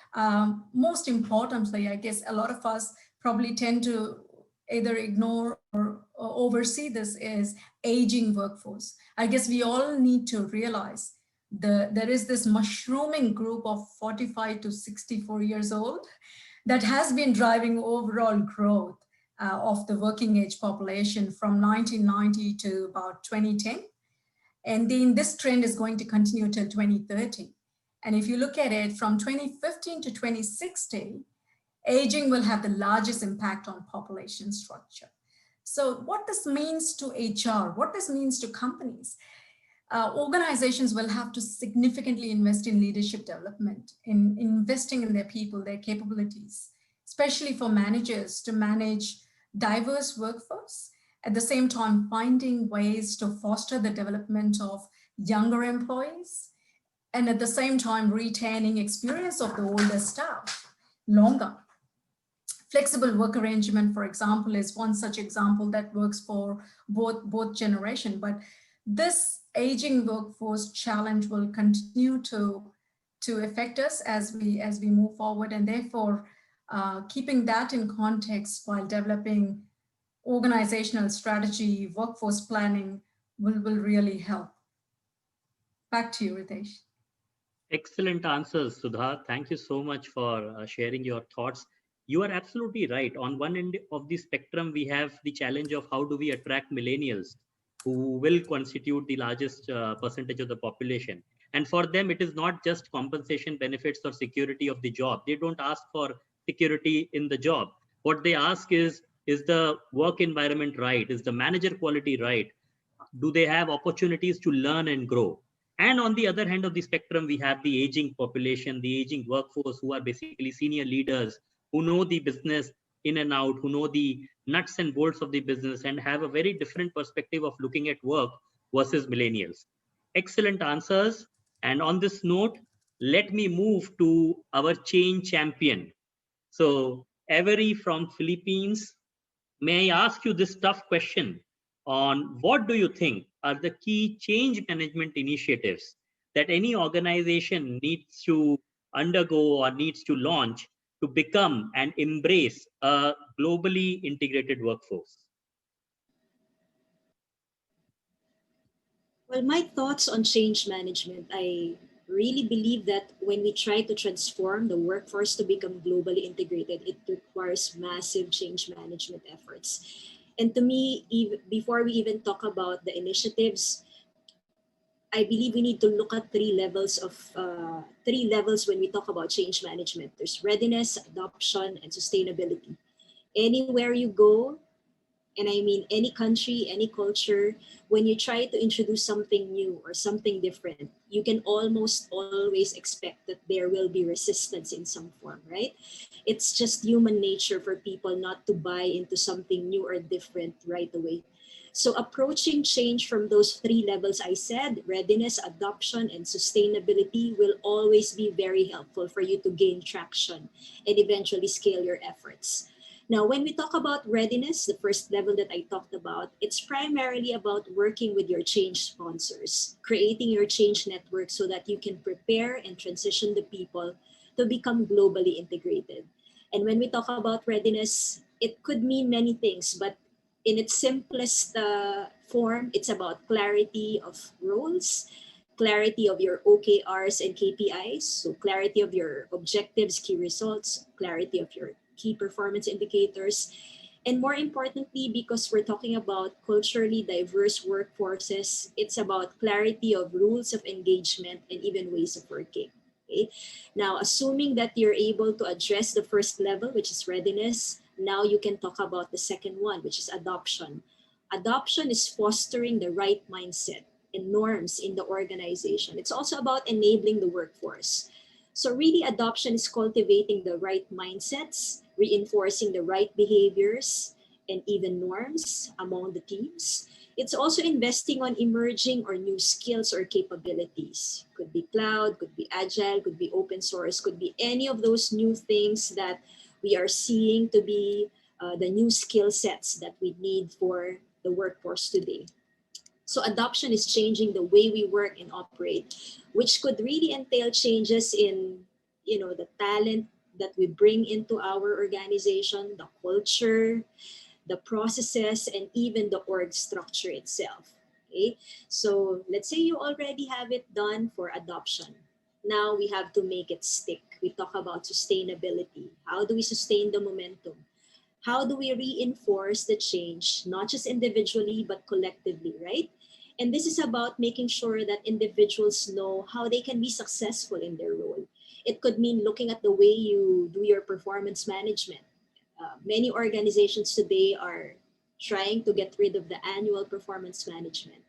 most importantly, I guess a lot of us probably tend to either ignore or oversee this, is aging workforce. I guess we all need to realize there is this mushrooming group of 45 to 64 years old that has been driving overall growth of the working age population from 1990 to about 2010. And then this trend is going to continue till 2030. And if you look at it from 2015 to 2060, aging will have the largest impact on population structure. So what this means to HR, what this means to companies, organizations will have to significantly invest in leadership development, in investing in their people, their capabilities, especially for managers to manage diverse workforce At the same time, finding ways to foster the development of younger employees, and at the same time, retaining experience of the older staff longer. Flexible work arrangement, for example, is one such example that works for both generations. But this aging workforce challenge will continue to affect us as we move forward, and therefore keeping that in context while developing organizational strategy, workforce planning will really help. Back to you, Ritesh. Excellent answers, Sudha. Thank you so much for sharing your thoughts. You are absolutely right. On one end of the spectrum, we have the challenge of how do we attract millennials who will constitute the largest percentage of the population. And for them, it is not just compensation, benefits, or security of the job. They don't ask for security in the job. What they ask is the work environment right? Is the manager quality right? Do they have opportunities to learn and grow? And on the other hand of the spectrum, we have the aging population, the aging workforce, who are basically senior leaders, who know the business in and out, who know the nuts and bolts of the business, and have a very different perspective of looking at work versus millennials. Excellent answers. And on this note, let me move to our change champion. So Avery from Philippines, may I ask you this tough question on what do you think are the key change management initiatives that any organization needs to undergo or needs to launch to become and embrace a globally integrated workforce? Well, my thoughts on change management, I really believe that when we try to transform the workforce to become globally integrated, it requires massive change management efforts. And to me, before we even talk about the initiatives, I believe we need to look at three levels when we talk about change management. There's readiness, adoption, and sustainability. Anywhere you go, and I mean any country, any culture, when you try to introduce something new or something different, you can almost always expect that there will be resistance in some form, right? It's just human nature for people not to buy into something new or different right away. So approaching change from those three levels I said, readiness, adoption, and sustainability, will always be very helpful for you to gain traction and eventually scale your efforts. Now, when we talk about readiness, the first level that I talked about, it's primarily about working with your change sponsors, creating your change network so that you can prepare and transition the people to become globally integrated. And when we talk about readiness, it could mean many things, but in its simplest form, it's about clarity of roles, clarity of your OKRs and KPIs, so clarity of your objectives, key results, clarity of your key performance indicators, and more importantly, because we're talking about culturally diverse workforces, it's about clarity of rules of engagement and even ways of working. Okay? Now, assuming that you're able to address the first level, which is readiness, now you can talk about the second one, which is adoption. Adoption is fostering the right mindset and norms in the organization. It's also about enabling the workforce. So really, adoption is cultivating the right mindsets, reinforcing the right behaviors, and even norms among the teams. It's also investing on emerging or new skills or capabilities. Could be cloud, could be agile, could be open source, could be any of those new things that we are seeing to be the new skill sets that we need for the workforce today. So adoption is changing the way we work and operate, which could really entail changes in, the talent that we bring into our organization, the culture, the processes, and even the org structure itself. Okay, so let's say you already have it done for adoption. Now we have to make it stick. We talk about sustainability. How do we sustain the momentum? How do we reinforce the change, not just individually, but collectively, right? And this is about making sure that individuals know how they can be successful in their role. It could mean looking at the way you do your performance management. Many organizations today are trying to get rid of the annual performance management.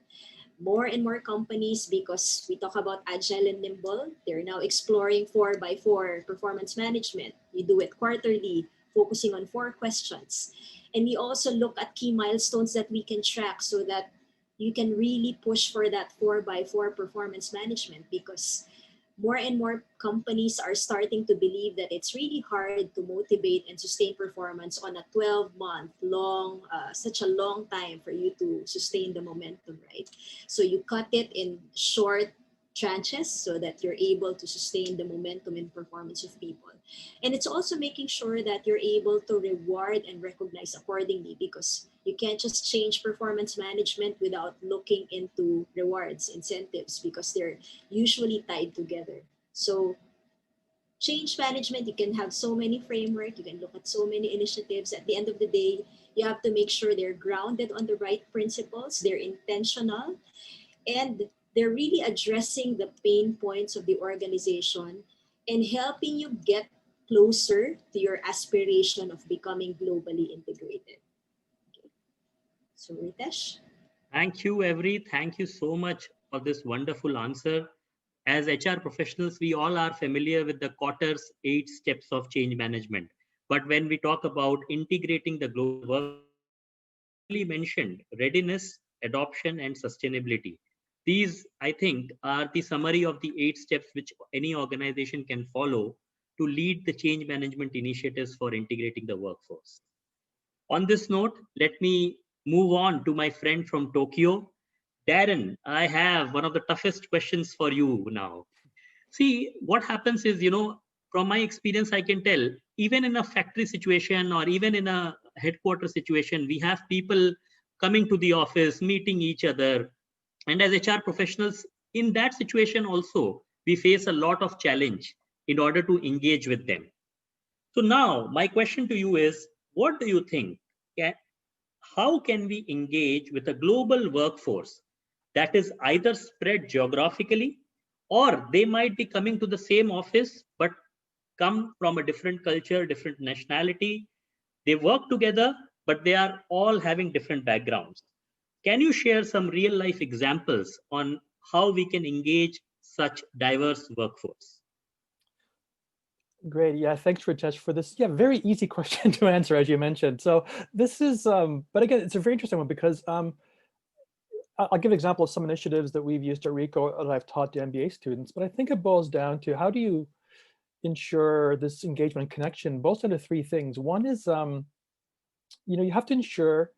More and more companies, because we talk about agile and nimble, they're now exploring 4x4 performance management. You do it quarterly, focusing on 4 questions. And we also look at key milestones that we can track so that you can really push for that 4x4 performance management, because more and more companies are starting to believe that it's really hard to motivate and sustain performance on a 12-month long, such a long time for you to sustain the momentum, right? So you cut it in short tranches so that you're able to sustain the momentum and performance of people. And it's also making sure that you're able to reward and recognize accordingly, because you can't just change performance management without looking into rewards, incentives, because they're usually tied together. So change management, you can have so many framework, you can look at so many initiatives. At the end of the day, you have to make sure they're grounded on the right principles, they're intentional, and they're really addressing the pain points of the organization and helping you get closer to your aspiration of becoming globally integrated. Okay. So Ritesh? Thank you, Every. Thank you so much for this wonderful answer. As HR professionals, we all are familiar with the Kotter's 8 steps of change management. But when we talk about integrating the global workforce, you clearly mentioned readiness, adoption, and sustainability. These, I think, are the summary of the 8 steps which any organization can follow to lead the change management initiatives for integrating the workforce. On this note, let me move on to my friend from Tokyo. Darren, I have one of the toughest questions for you now. See, what happens is, from my experience, I can tell, even in a factory situation or even in a headquarters situation, we have people coming to the office, meeting each other. And as HR professionals, in that situation also, we face a lot of challenge in order to engage with them. So now my question to you is, what do you think? How can we engage with a global workforce that is either spread geographically, or they might be coming to the same office, but come from a different culture, different nationality. They work together, but they are all having different backgrounds. Can you share some real life examples on how we can engage such diverse workforce? Great. Yeah, thanks, Ritesh, for this. Yeah, very easy question to answer, as you mentioned. So this is, but again, it's a very interesting one because I'll give an example of some initiatives that we've used at RICO that I've taught to MBA students, but I think it boils down to how do you ensure this engagement and connection boils down to 3 things. One is, you have to ensure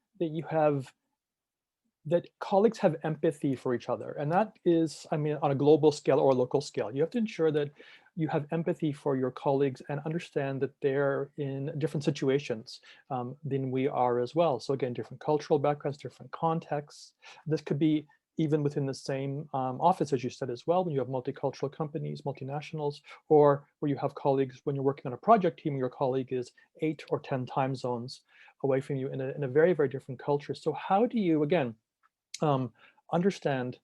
that colleagues have empathy for each other. And that is, on a global scale or a local scale, you have to ensure that you have empathy for your colleagues and understand that they're in different situations than we are as well. So again, different cultural backgrounds, different contexts. This could be even within the same office, as you said as well, when you have multicultural companies, multinationals, or where you have colleagues, when you're working on a project team, your colleague is 8 or 10 time zones away from you in a very, very different culture. So how do you, again, understand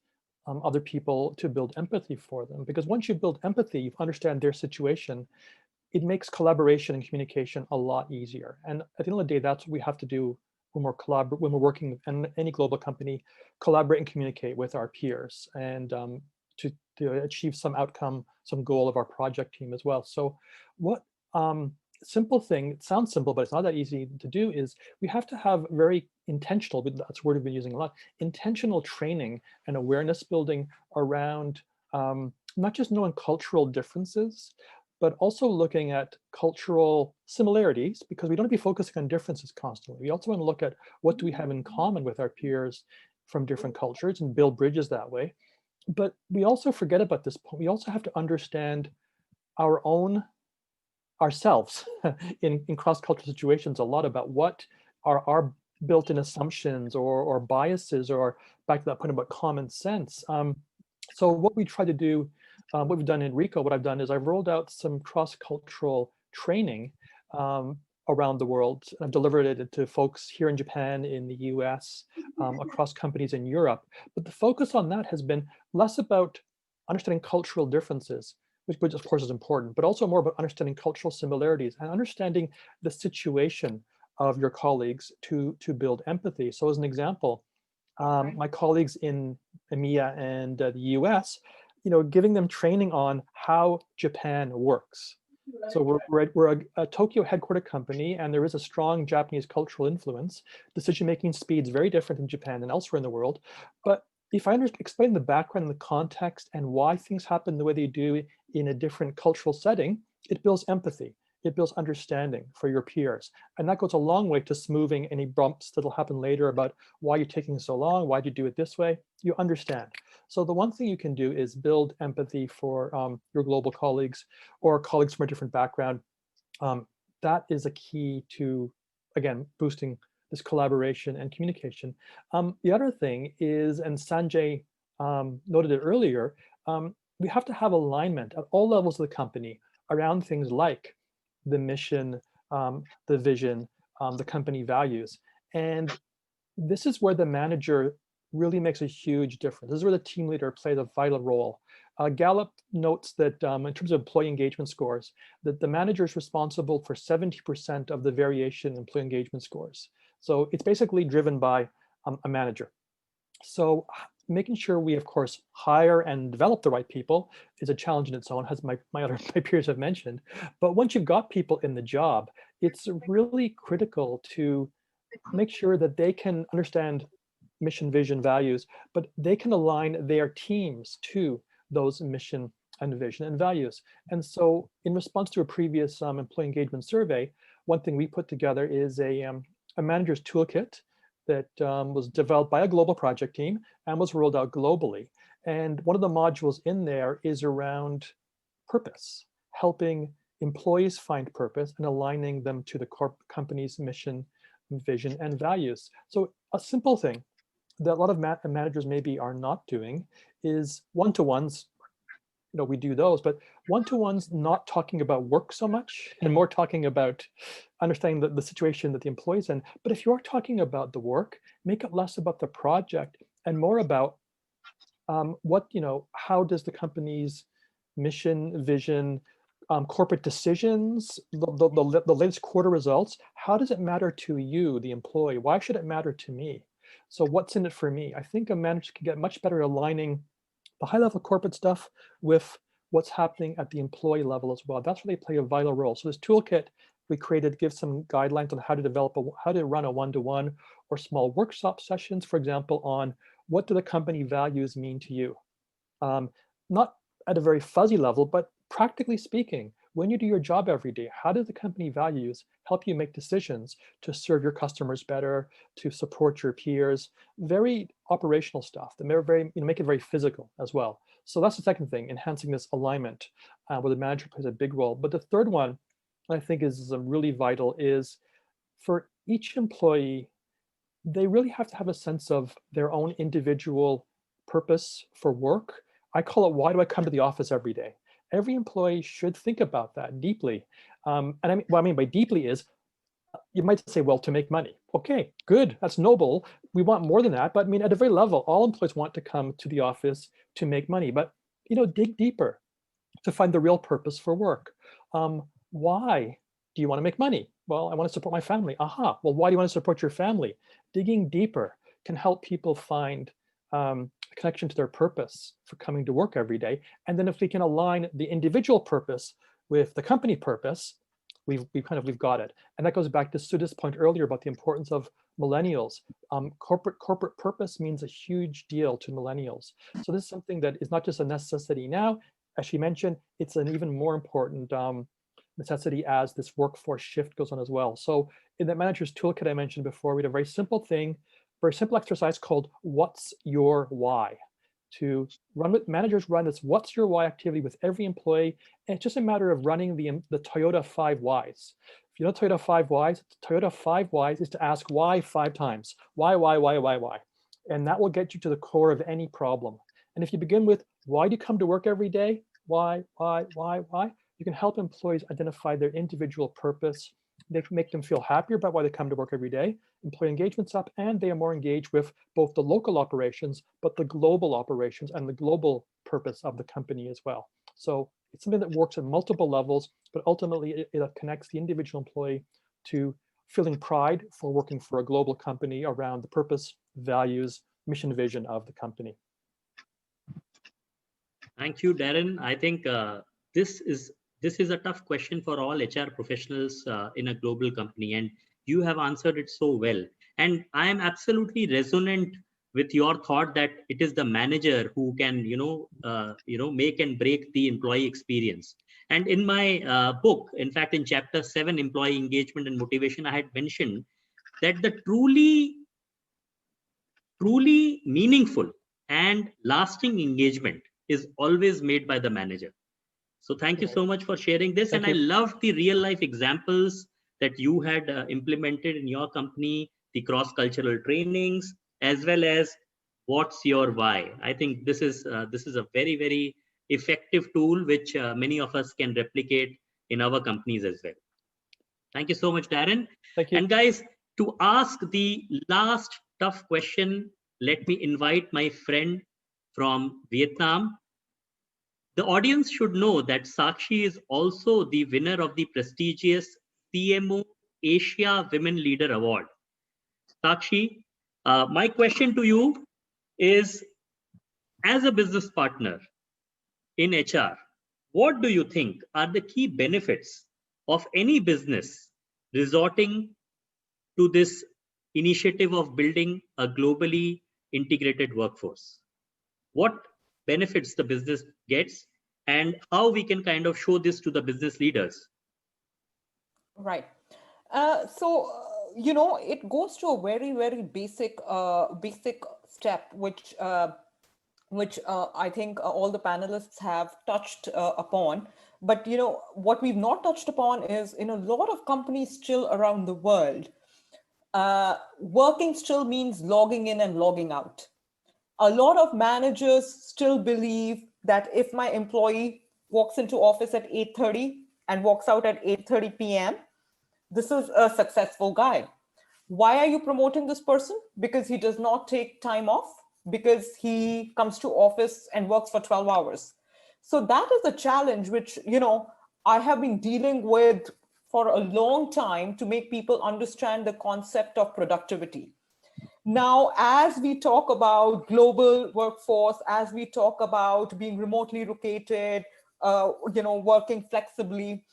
other people to build empathy for them? Because once you build empathy, you understand their situation, it makes collaboration and communication a lot easier. And at the end of the day, that's what we have to do when we're working in any global company, collaborate and communicate with our peers and to achieve some outcome, some goal of our project team as well. So what simple thing, it sounds simple, but it's not that easy to do, is we have to have very intentional, but that's a word we've been using a lot, intentional training and awareness building around not just knowing cultural differences, but also looking at cultural similarities, because we don't want to be focusing on differences constantly. We also want to look at what do we have in common with our peers from different cultures and build bridges that way. But we also forget about this point. We also have to understand ourselves in cross-cultural situations a lot about what are our built-in assumptions or biases, or back to that point about common sense. So what we try to do, what we've done in RICO, what I've done is I've rolled out some cross-cultural training around the world. I've delivered it to folks here in Japan, in the US, across companies in Europe. But the focus on that has been less about understanding cultural differences, which of course is important, but also more about understanding cultural similarities and understanding the situation of your colleagues to build empathy. So as an example, my colleagues in EMEA and the US, giving them training on how Japan works. So we're a Tokyo headquartered company, and there is a strong Japanese cultural influence. Decision-making speed is very different in Japan than elsewhere in the world. But if I explain the background and the context and why things happen the way they do in a different cultural setting, it builds empathy. It builds understanding for your peers. And that goes a long way to smoothing any bumps that'll happen later about why you're taking so long, why do you do it this way? You understand. So the one thing you can do is build empathy for your global colleagues or colleagues from a different background. That is a key to, again, boosting this collaboration and communication. The other thing is, and Sanjay noted it earlier, we have to have alignment at all levels of the company around things like the mission, the vision, the company values. And this is where the manager really makes a huge difference. This is where the team leader plays a vital role. Gallup notes that in terms of employee engagement scores, that the manager is responsible for 70% of the variation in employee engagement scores. So it's basically driven by a manager. So making sure we, of course, hire and develop the right people is a challenge in its own, as my peers have mentioned. But once you've got people in the job, it's really critical to make sure that they can understand mission, vision, values, but they can align their teams to those mission and vision and values. And so in response to a previous employee engagement survey, one thing we put together is a manager's toolkit that was developed by a global project team and was rolled out globally. And one of the modules in there is around purpose, helping employees find purpose and aligning them to the company's mission, vision, and values. So a simple thing that a lot of managers maybe are not doing is one-to-ones. We do those, but one-to-ones not talking about work so much and more talking about understanding the situation that the employee's in. But if you are talking about the work, make it less about the project and more about how does the company's mission, vision, corporate decisions, the latest quarter results, how does it matter to you, the employee? Why should it matter to me? So what's in it for me? I think a manager can get much better at aligning the high level corporate stuff with what's happening at the employee level as well. That's where they play a vital role. So this toolkit we created gives some guidelines on how to run a one-to-one or small workshop sessions, for example, on what do the company values mean to you? Not at a very fuzzy level, but practically speaking, when you do your job every day, how do the company values help you make decisions to serve your customers better, to support your peers? Very operational stuff. Make it very physical as well. So that's the second thing, enhancing this alignment, where the manager plays a big role. But the third one I think is really vital is for each employee, they really have to have a sense of their own individual purpose for work. I call it, why do I come to the office every day? Every employee should think about that deeply. And what I mean by deeply is, you might say, well, to make money. Okay, good, that's noble. We want more than that. But I mean, at a very level, all employees want to come to the office to make money. But dig deeper to find the real purpose for work. Why do you want to make money? Well, I want to support my family. Aha, well, why do you want to support your family? Digging deeper can help people find a connection to their purpose for coming to work every day. And then if we can align the individual purpose with the company purpose, we've got it. And that goes back to Sudha's point earlier about the importance of millennials. Corporate purpose means a huge deal to millennials. So this is something that is not just a necessity now. As she mentioned, it's an even more important necessity as this workforce shift goes on as well. So in that manager's toolkit I mentioned before, we had a very simple exercise called What's Your Why? To run with managers run this What's Your Why activity with every employee. And it's just a matter of running the Toyota 5 Whys. If you know Toyota 5 Whys, Toyota 5 Whys is to ask why 5 times. Why? And that will get you to the core of any problem. And if you begin with, why do you come to work every day? Why? You can help employees identify their individual purpose. They can make them feel happier about why they come to work every day. Employee engagement's up, and they are more engaged with both the local operations, but the global operations and the global purpose of the company as well. So it's something that works at multiple levels, but ultimately it connects the individual employee to feeling pride for working for a global company around the purpose, values, mission, vision of the company. Thank you, Darren. I think this is this is a tough question for all HR professionals in a global company, and you have answered it so well. And I am absolutely resonant with your thought that it is the manager who can, make and break the employee experience. And in my book, in fact, in chapter 7, employee engagement and motivation, I had mentioned that the truly meaningful and lasting engagement is always made by the manager. So thank you so much for sharing this. Thank and you. I love the real life examples that you had implemented in your company, the cross-cultural trainings, as well as what's your why. I think this is a very, very effective tool, which many of us can replicate in our companies as well. Thank you so much, Darren. Thank you. And guys, to ask the last tough question, let me invite my friend from Vietnam. The audience should know that Sakshi is also the winner of the prestigious CMO Asia Women Leader Award. Sakshi, my question to you is, as a business partner in HR, what do you think are the key benefits of any business resorting to this initiative of building a globally integrated workforce? What benefits the business gets, and how we can kind of show this to the business leaders? Right. It goes to a very, very basic step, which I think all the panelists have touched upon. But what we've not touched upon is, in a lot of companies still around the world, working still means logging in and logging out. A lot of managers still believe that if my employee walks into office at 8:30 and walks out at 8:30 p.m., this is a successful guy. Why are you promoting this person? Because he does not take time off, because he comes to office and works for 12 hours. So that is a challenge which, I have been dealing with for a long time to make people understand the concept of productivity. Now, as we talk about global workforce, as we talk about being remotely located, working flexibly,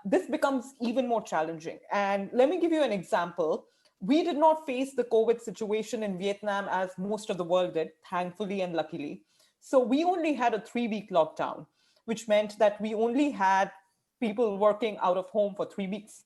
this becomes even more challenging. And let me give you an example. We did not face the COVID situation in Vietnam as most of the world did, thankfully and luckily. So we only had a 3-week lockdown, which meant that we only had people working out of home for 3 weeks.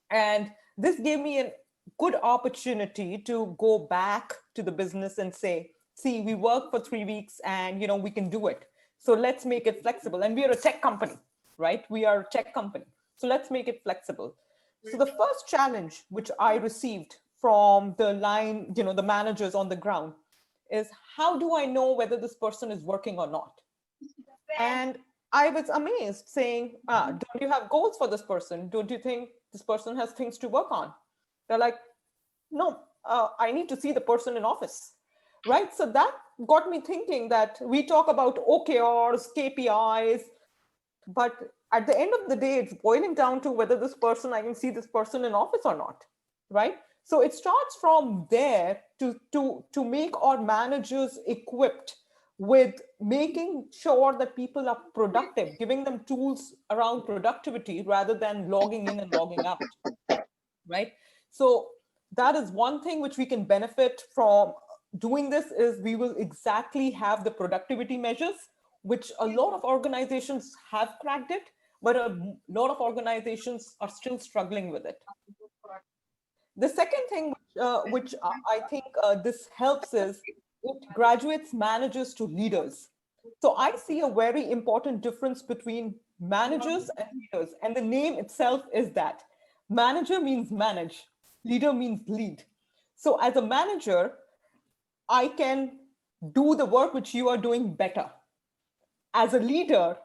And this gave me a good opportunity to go back to the business and say, see, we work for 3 weeks and we can do it. So let's make it flexible. And we are a tech company, right? We are a tech company. So let's make it flexible. So the first challenge which I received from the managers on the ground is, how do I know whether this person is working or not? And I was amazed, saying, don't you have goals for this person? Don't you think this person has things to work on? They're like, no, I need to see the person in office, right? So that got me thinking that we talk about OKRs, KPIs, but at the end of the day, it's boiling down to whether I can see this person in office or not, right? So it starts from there to make our managers equipped with making sure that people are productive, giving them tools around productivity rather than logging in and logging out, right? So that is one thing which we can benefit from doing this, is we will exactly have the productivity measures, which a lot of organizations have cracked it, but a lot of organizations are still struggling with it. The second thing which I think this helps is it graduates managers to leaders. So I see a very important difference between managers and leaders. And the name itself is that. Manager means manage, leader means lead. So as a manager, I can do the work which you are doing better. As a leader,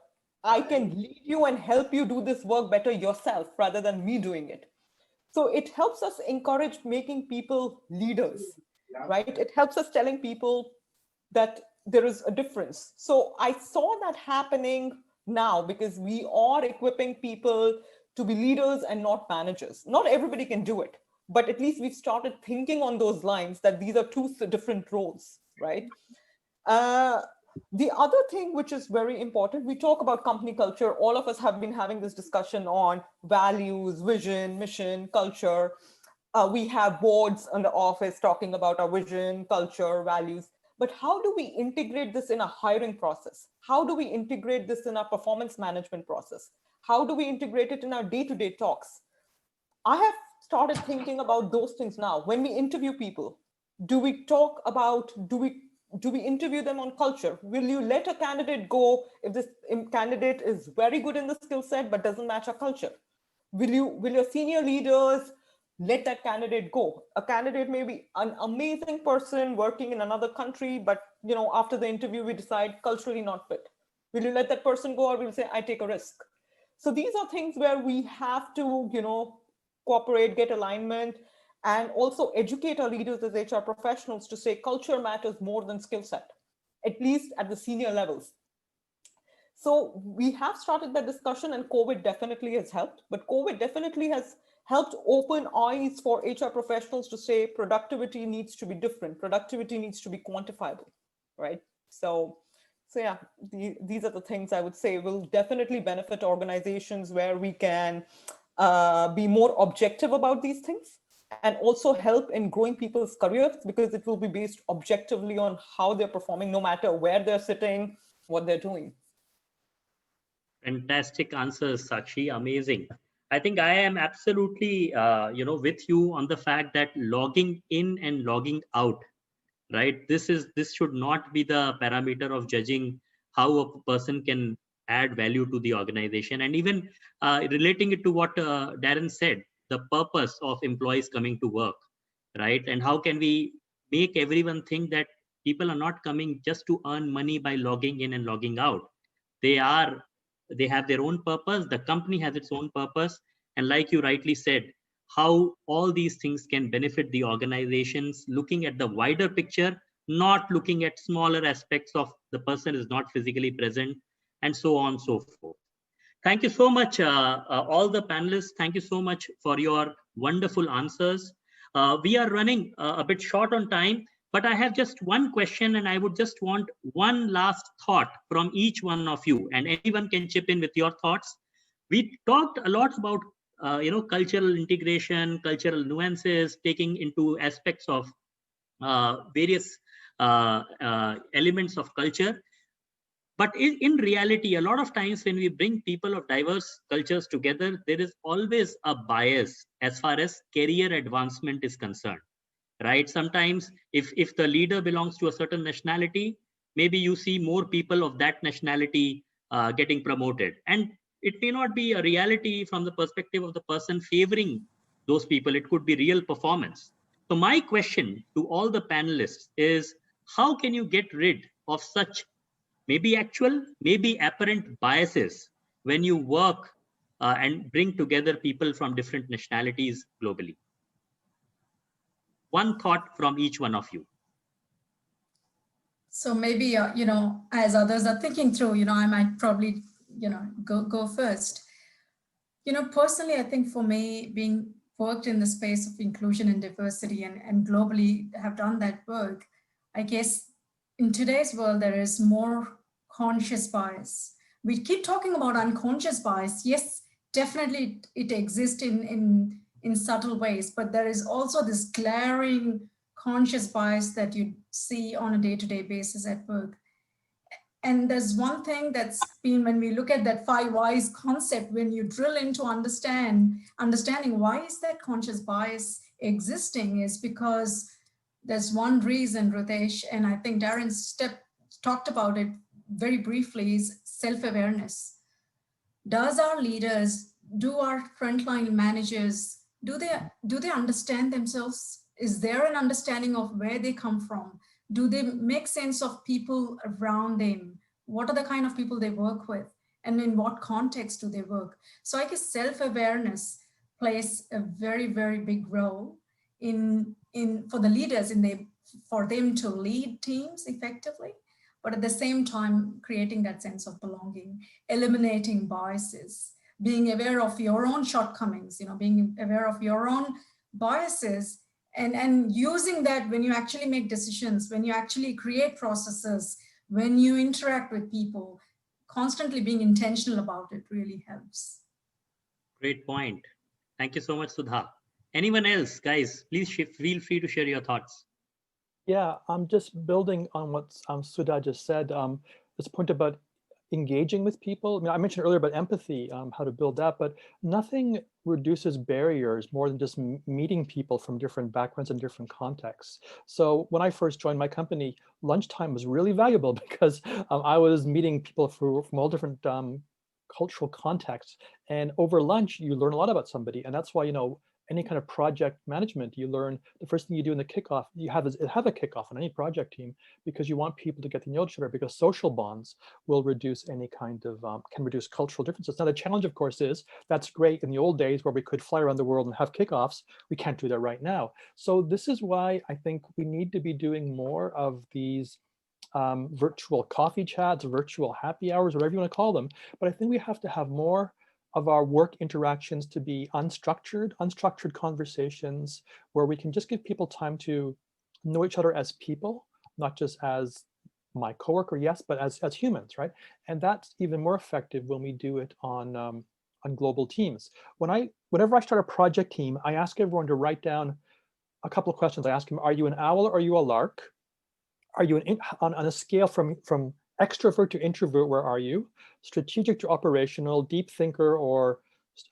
I can lead you and help you do this work better yourself rather than me doing it. So it helps us encourage making people leaders, right? It helps us telling people that there is a difference. So I saw that happening now, because we are equipping people to be leaders and not managers. Not everybody can do it, but at least we've started thinking on those lines, that these are two different roles, right? The other thing which is very important, we talk about company culture. All of us have been having this discussion on values, vision, mission, culture. We have boards in the office talking about our vision, culture, values. But how do we integrate this in a hiring process? How do we integrate this in our performance management process? How do we integrate it in our day-to-day talks? I have started thinking about those things now. When we interview people, do we talk about, do we interview them on culture? Will you let a candidate go if this candidate is very good in the skill set but doesn't match our culture? Will your senior leaders let that candidate go? A candidate may be an amazing person working in another country, but after the interview we decide culturally not fit. Will you let that person go, or will you say I take a risk? So these are things where we have to cooperate, get alignment, and also educate our leaders as HR professionals to say culture matters more than skill set, at least at the senior levels. So we have started that discussion, and COVID definitely has helped, but COVID definitely has helped open eyes for HR professionals to say productivity needs to be different. Productivity needs to be quantifiable, right? So yeah, these are the things I would say will definitely benefit organizations where we can be more objective about these things, and also help in growing people's careers, because it will be based objectively on how they're performing, no matter where they're sitting, what they're doing. Fantastic answers, Sakshi. Amazing. I think I am absolutely, with you on the fact that logging in and logging out, right? This should not be the parameter of judging how a person can add value to the organization. And even relating it to what Darren said, the purpose of employees coming to work, right? And how can we make everyone think that people are not coming just to earn money by logging in and logging out? They have their own purpose. The company has its own purpose. And like you rightly said, how all these things can benefit the organizations, looking at the wider picture, not looking at smaller aspects of the person is not physically present, and so on and so forth. Thank you so much, all the panelists. Thank you so much for your wonderful answers. We are running a bit short on time, but I have just one question, and I would just want one last thought from each one of you, and anyone can chip in with your thoughts. We talked a lot about cultural integration, cultural nuances, taking into aspects of various elements of culture. But in reality, a lot of times when we bring people of diverse cultures together, there is always a bias as far as career advancement is concerned, right? Sometimes if the leader belongs to a certain nationality, maybe you see more people of that nationality getting promoted. And it may not be a reality from the perspective of the person favoring those people. It could be real performance. So my question to all the panelists is, how can you get rid of such maybe actual, maybe apparent biases when you work and bring together people from different nationalities globally? One thought from each one of you. So maybe, as others are thinking through, I might probably, go first. Personally, I think for me, being worked in the space of inclusion and diversity and globally have done that work, I guess in today's world, there is more conscious bias. We keep talking about unconscious bias. Yes, definitely it exists in subtle ways, but there is also this glaring conscious bias that you see on a day-to-day basis at work. And there's one thing that's been, when we look at that 5 whys concept, when you drill into understanding why is that conscious bias existing, is because there's one reason, Ritesh, and I think Darren talked about it very briefly, is self-awareness. Does our leaders, do our frontline managers, do they understand themselves? Is there an understanding of where they come from? Do they make sense of people around them? What are the kind of people they work with? And in what context do they work? So I guess self-awareness plays a very, very big role for the leaders, for them to lead teams effectively, but at the same time, creating that sense of belonging, eliminating biases, being aware of your own shortcomings, being aware of your own biases, and using that when you actually make decisions, when you actually create processes, when you interact with people, constantly being intentional about it really helps. Great point. Thank you so much, Sudha. Anyone else, guys, please feel free to share your thoughts. Yeah, I'm just building on what Sudha just said. This point about engaging with people. I mean, I mentioned earlier about empathy, how to build that, but nothing reduces barriers more than just meeting people from different backgrounds and different contexts. So when I first joined my company, lunchtime was really valuable because I was meeting people from all different cultural contexts. And over lunch, you learn a lot about somebody. And that's why, you know, any kind of project management, you learn the first thing you do in the kickoff, you have a kickoff on any project team because you want people to get to know each other, because social bonds will reduce any kind of, can reduce cultural differences. Now the challenge of course is, that's great in the old days where we could fly around the world and have kickoffs. We can't do that right now. So this is why I think we need to be doing more of these virtual coffee chats, virtual happy hours, whatever you want to call them. But I think we have to have more of our work interactions to be unstructured conversations where we can just give people time to know each other as people, not just as my coworker, yes, but as humans, right? And that's even more effective when we do it on global teams. Whenever I start a project team, I ask everyone to write down a couple of questions. I ask them, are you an owl or are you a lark? Are you on a scale from extrovert to introvert, where are you? Strategic to operational, deep thinker, or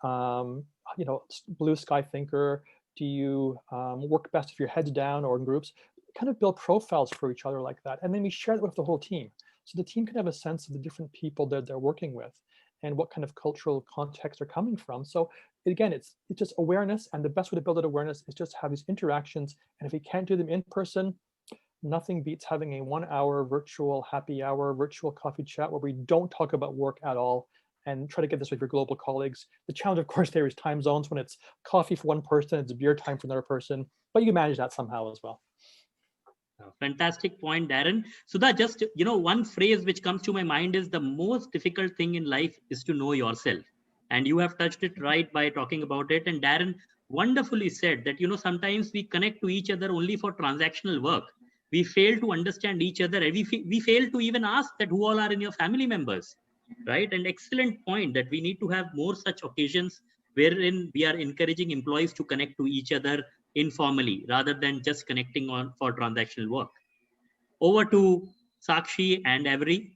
you know, blue sky thinker? Do you work best if your head's down or in groups? Kind of build profiles for each other like that, and then we share it with the whole team, so the team can have a sense of the different people that they're working with and what kind of cultural context they're coming from. So again, it's just awareness, and the best way to build that awareness is just have these interactions. And if we can't do them in person, nothing beats having a 1 hour virtual happy hour, virtual coffee chat where we don't talk about work at all, and try to get this with your global colleagues. The challenge, of course, there is time zones. When it's coffee for one person, it's beer time for another person, but you manage that somehow as well. Fantastic point, Darren. Sudha, just, you know, one phrase which comes to my mind is the most difficult thing in life is to know yourself. And you have touched it right by talking about it. And Darren wonderfully said that, you know, sometimes we connect to each other only for transactional work. We fail to understand each other. And we fail to even ask that who all are in your family members, right? And excellent point that we need to have more such occasions wherein we are encouraging employees to connect to each other informally rather than just connecting on for transactional work. Over to Sakshi and Avery.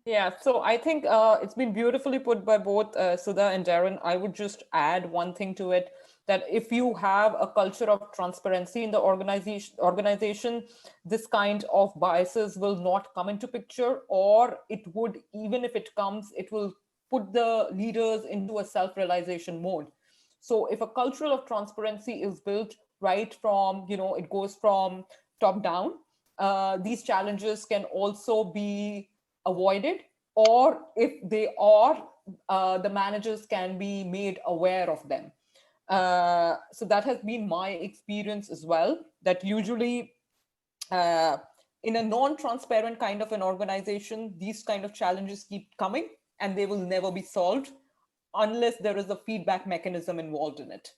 Yeah, so I think it's been beautifully put by both Sudha and Darren. I would just add one thing to it, that if you have a culture of transparency in the organization, this kind of biases will not come into picture, or it would, even if it comes, it will put the leaders into a self-realization mode. So if a culture of transparency is built right from, you know, it goes from top down, these challenges can also be avoided, or if they are, the managers can be made aware of them. So that has been my experience as well, that usually in a non-transparent kind of an organization, these kind of challenges keep coming and they will never be solved unless there is a feedback mechanism involved in it.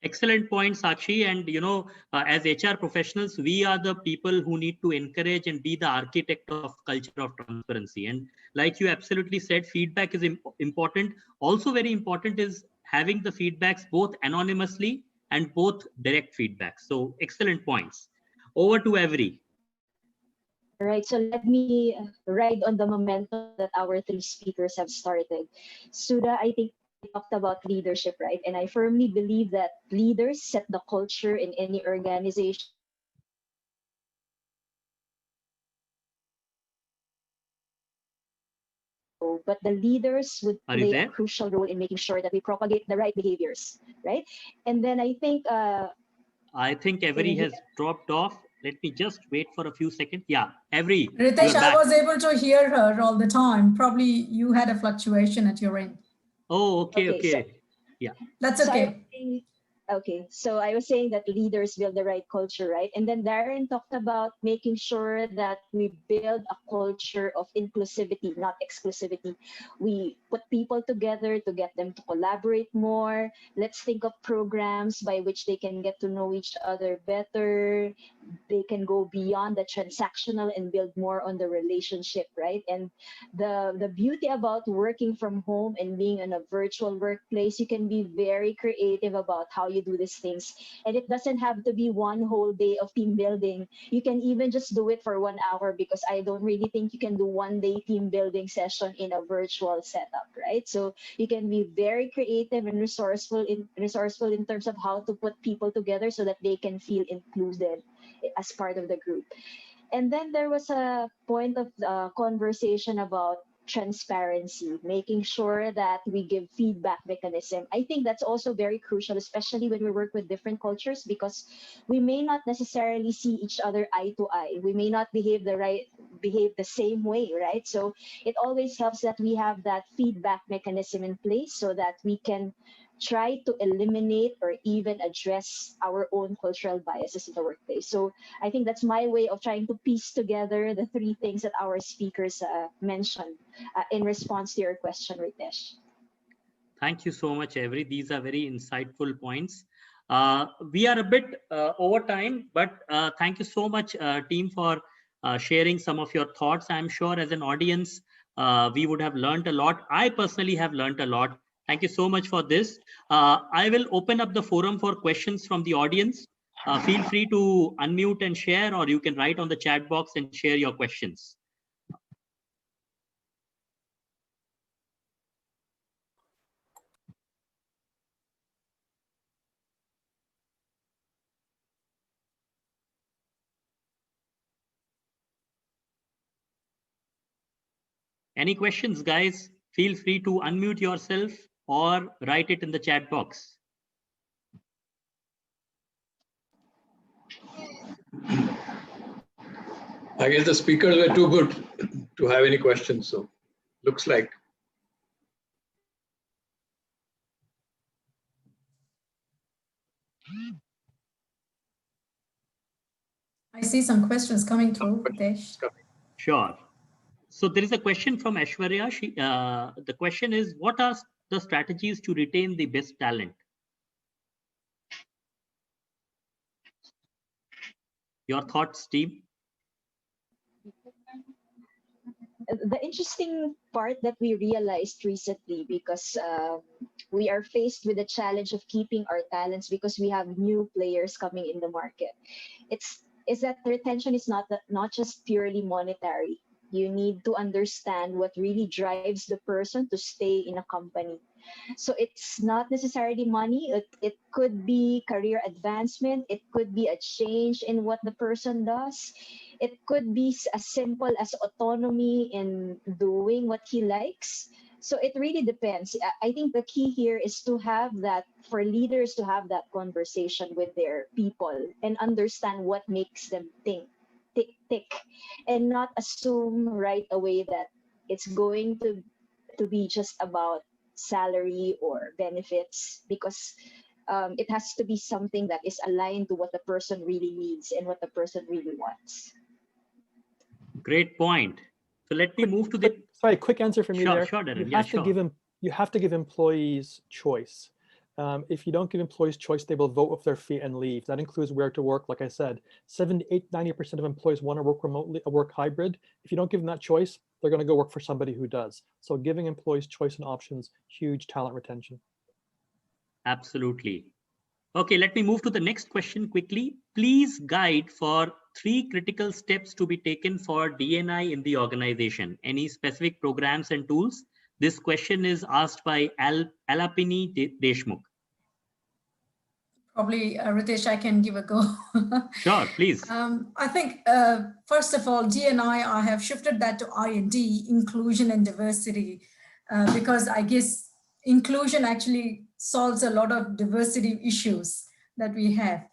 Excellent point, Sakshi. And, you know, as HR professionals, we are the people who need to encourage and be the architect of culture of transparency. And like you absolutely said, feedback is important. Also very important is having the feedbacks both anonymously and both direct feedback. So excellent points. Over to Avery. All right, so let me ride on the momentum that our three speakers have started. Sudha, I think you talked about leadership, right? And I firmly believe that leaders set the culture in any organization. But the leaders would play a crucial role in making sure that we propagate the right behaviors, right? And then I think Avery has dropped off. Let me just wait for a few seconds. Yeah, Avery. Ritesh, I was able to hear her all the time. Probably you had a fluctuation at your end. Oh, okay. So, yeah. That's okay. Okay, so I was saying that leaders build the right culture, right? And then Darren talked about making sure that we build a culture of inclusivity, not exclusivity. We put people together to get them to collaborate more. Let's think of programs by which they can get to know each other better. they can go beyond the transactional and build more on the relationship, right? And the beauty about working from home and being in a virtual workplace, you can be very creative about how you do these things. And it doesn't have to be one whole day of team building. You can even just do it for 1 hour, because I don't really think you can do 1 day team building session in a virtual setup, right? So you can be very creative and resourceful in terms of how to put people together so that they can feel included as part of the group. And then there was a point of conversation about transparency, making sure that we give feedback mechanism. I think that's also very crucial, especially when we work with different cultures, because we may not necessarily see each other eye to eye. We may not behave the same way, right? So it always helps that we have that feedback mechanism in place so that we can try to eliminate or even address our own cultural biases in the workplace. So I think that's my way of trying to piece together the 3 things that our speakers mentioned in response to your question, Ritesh. Thank you so much, Avery. These are very insightful points. We are a bit over time, but thank you so much, team, for sharing some of your thoughts. I'm sure as an audience, we would have learned a lot. I personally have learned a lot. Thank you so much for this. I will open up the forum for questions from the audience. Feel free to unmute and share, or you can write on the chat box and share your questions. Any questions, guys? Feel free to unmute yourself or write it in the chat box. I guess the speakers were too good to have any questions. So looks like. I see some questions coming through, Ritesh. Sure. So there is a question from Aishwarya. The question is, what are the strategies to retain the best talent? Your thoughts, team? The interesting part that we realized recently, because we are faced with the challenge of keeping our talents because we have new players coming in the market, is that retention is not just purely monetary. You need to understand what really drives the person to stay in a company. So it's not necessarily money. It could be career advancement. It could be a change in what the person does. It could be as simple as autonomy in doing what he likes. So it really depends. I think the key here is to have that, for leaders to have that conversation with their people and understand what makes them tick, and not assume right away that it's going to be just about salary or benefits, because it has to be something that is aligned to what the person really needs and what the person really wants. Great point. So let me move to the... Sorry, quick answer from me there. Sure, Darren. You have to give employees choice. If you don't give employees choice, they will vote with their feet and leave. That includes where to work. Like I said, 90% of employees want to work remotely, work hybrid. If you don't give them that choice, they're going to go work for somebody who does. So giving employees choice and options, huge talent retention. Absolutely. Okay, let me move to the next question quickly. Please guide for 3 critical steps to be taken for D&I in the organization. Any specific programs and tools? This question is asked by Alapini Deshmukh. Probably, Ritesh, I can give a go. Sure, please. I think, first of all, D&I have shifted that to I&D, inclusion and diversity, because I guess inclusion actually solves a lot of diversity issues that we have.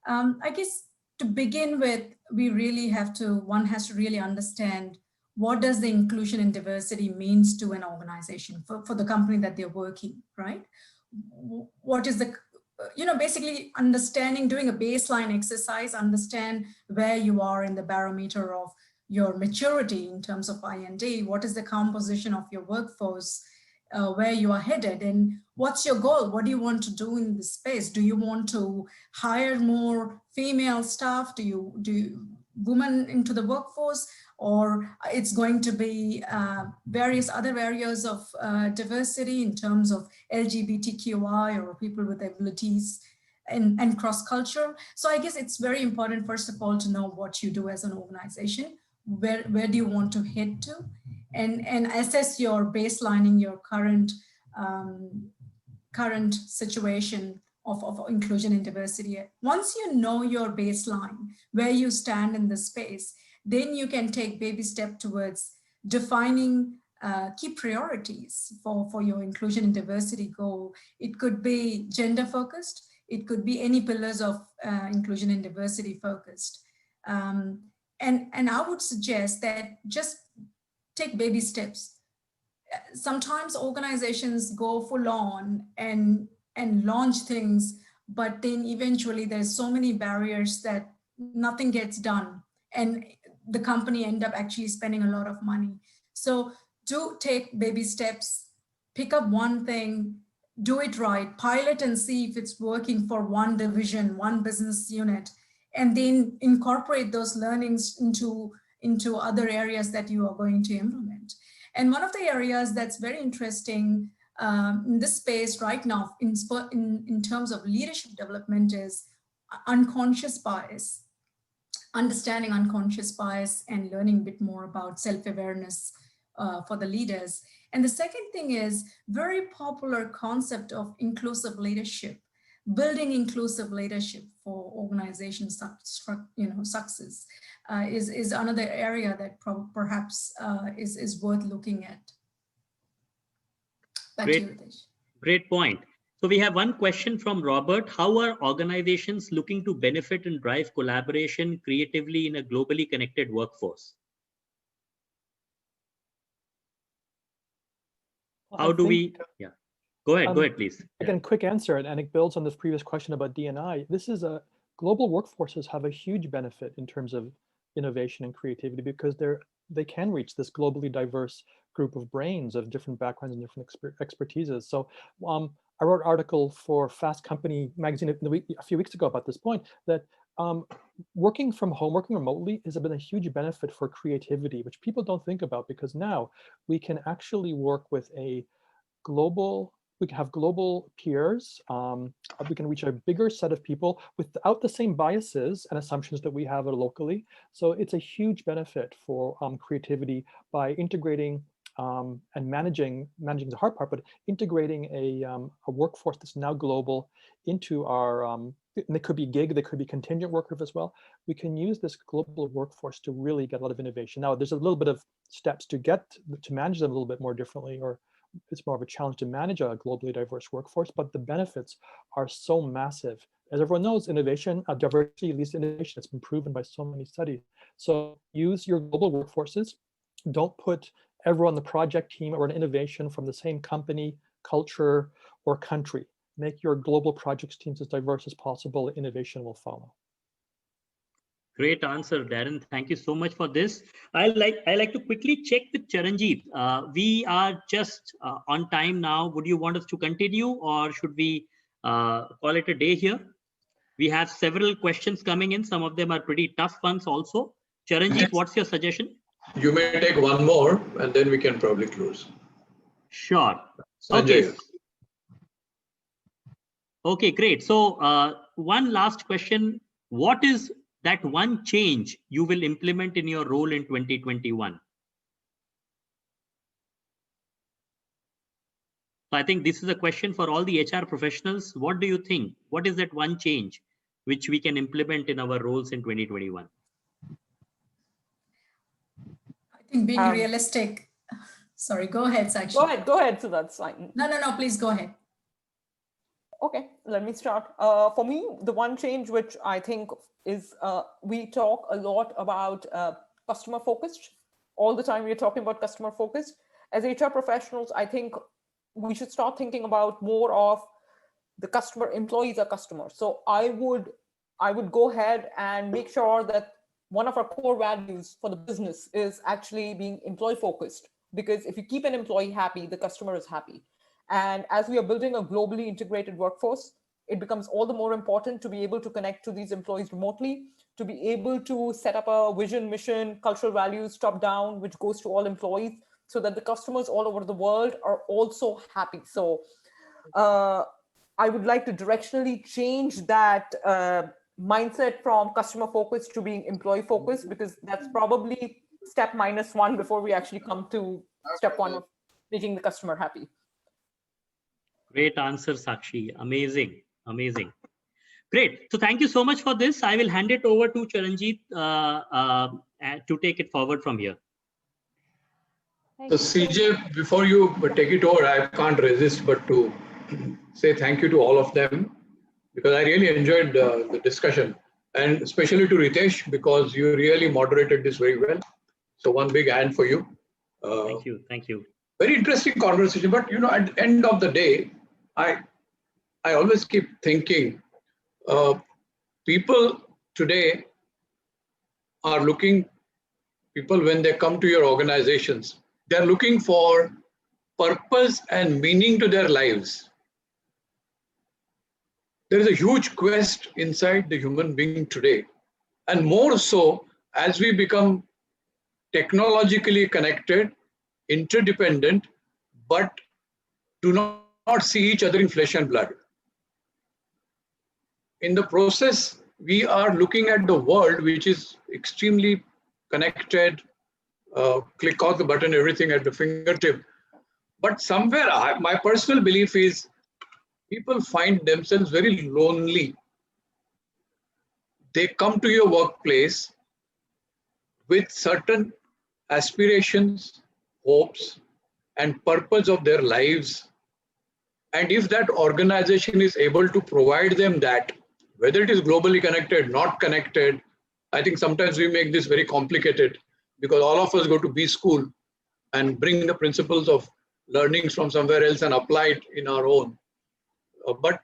I guess to begin with, one has to really understand what does the inclusion and diversity means to an organization for the company that they're working, right? What is the, basically understanding, doing a baseline exercise, understand where you are in the barometer of your maturity in terms of I&D, what is the composition of your workforce, where you are headed and what's your goal? What do you want to do in this space? Do you want to hire more female staff? Do you women into the workforce, or it's going to be various other areas of diversity in terms of LGBTQI or people with abilities and cross-cultural. So I guess it's very important, first of all, to know what you do as an organization, where do you want to head to, and assess your baselining, your current situation of inclusion and diversity. Once you know your baseline, where you stand in the space, then you can take baby step towards defining key priorities for your inclusion and diversity goal. It could be gender focused. It could be any pillars of inclusion and diversity focused. And I would suggest that just take baby steps. Sometimes organizations go full on and launch things, but then eventually there's so many barriers that nothing gets done, and the company end up actually spending a lot of money. So do take baby steps, pick up one thing, do it right, pilot and see if it's working for one division, one business unit, and then incorporate those learnings into other areas that you are going to implement. And one of the areas that's very interesting in this space right now in terms of leadership development is unconscious bias, understanding unconscious bias and learning a bit more about self-awareness for the leaders. And the second thing is very popular concept of inclusive leadership, building inclusive leadership for organization success is another area that perhaps is worth looking at. Back to you, Ritesh. Great point. So we have one question from Robert. How are organizations looking to benefit and drive collaboration creatively in a globally connected workforce? How do we, yeah, go ahead, please. Again, quick answer, and it builds on this previous question about D&I. This is global workforces have a huge benefit in terms of innovation and creativity because they can reach this globally diverse group of brains of different backgrounds and different expertises. So I wrote an article for Fast Company magazine a few weeks ago about this point, that working from home, working remotely has been a huge benefit for creativity, which people don't think about, because now we can actually work with we can have global peers, we can reach a bigger set of people without the same biases and assumptions that we have locally. So it's a huge benefit for creativity by integrating and managing the hard part, but integrating a workforce that's now global into our, and they could be gig, they could be contingent workers as well. We can use this global workforce to really get a lot of innovation. Now, there's a little bit of steps to manage them a little bit more differently, or it's more of a challenge to manage a globally diverse workforce, but the benefits are so massive. As everyone knows, innovation, diversity leads to innovation. It's been proven by so many studies. So use your global workforces. Don't put everyone on the project team or an innovation from the same company, culture, or country. Make your global projects teams as diverse as possible. Innovation will follow. Great answer, Darren. Thank you so much for this. I like to quickly check with Charanjit. We are just on time now. Would you want us to continue, or should we call it a day here? We have several questions coming in. Some of them are pretty tough ones also. Charanjit, what's your suggestion? You may take one more and then we can probably close. Sure. Sanjay. Okay. Okay, great. So one last question. What is that one change you will implement in your role in 2021? So I think this is a question for all the HR professionals. What do you think? What is that one change which we can implement in our roles in 2021? I think being realistic. Sorry, go ahead, Sakshi. Go ahead, so that's fine. No, please go ahead. Okay, let me start. For me, the one change which I think is we talk a lot about customer focused. All the time we're talking about customer focused. As HR professionals, I think we should start thinking about more of the customer. Employees are customers. So I would go ahead and make sure that one of our core values for the business is actually being employee focused. because if you keep an employee happy, the customer is happy. And as we are building a globally integrated workforce, it becomes all the more important to be able to connect to these employees remotely, to be able to set up a vision, mission, cultural values, top down, which goes to all employees, so that the customers all over the world are also happy. So I would like to directionally change that mindset from customer focused to being employee focused, because that's probably step -1 before we actually come to step 1 of making the customer happy. Great answer, Sakshi. Amazing, amazing. Great. So thank you so much for this. I will hand it over to Charanjit to take it forward from here. So CJ, before you take it over, I can't resist but to say thank you to all of them, because I really enjoyed the discussion, and especially to Ritesh, because you really moderated this very well. So one big hand for you. Thank you. Thank you. Very interesting conversation, but you know, at the end of the day, I always keep thinking, people today are looking, people when they come to your organizations, they're looking for purpose and meaning to their lives. There is a huge quest inside the human being today, and more so as we become technologically connected, interdependent, but do not see each other in flesh and blood. In the process, we are looking at the world which is extremely connected, click off the button, everything at the fingertip. But somewhere, my personal belief is people find themselves very lonely. They come to your workplace with certain aspirations, hopes, and purpose of their lives. And if that organization is able to provide them that, whether it is globally connected, not connected, I think sometimes we make this very complicated, because all of us go to B school and bring the principles of learnings from somewhere else and apply it in our own. But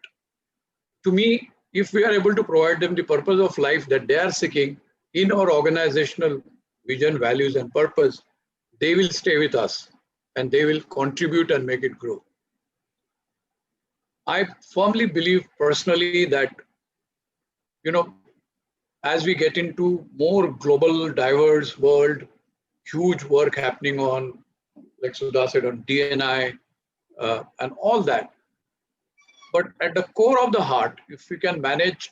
to me, if we are able to provide them the purpose of life that they are seeking in our organizational vision, values, and purpose, they will stay with us and they will contribute and make it grow. I firmly believe personally that, you know, as we get into more global, diverse world, huge work happening on, like Sudha said, on D&I and all that. But at the core of the heart, if we can manage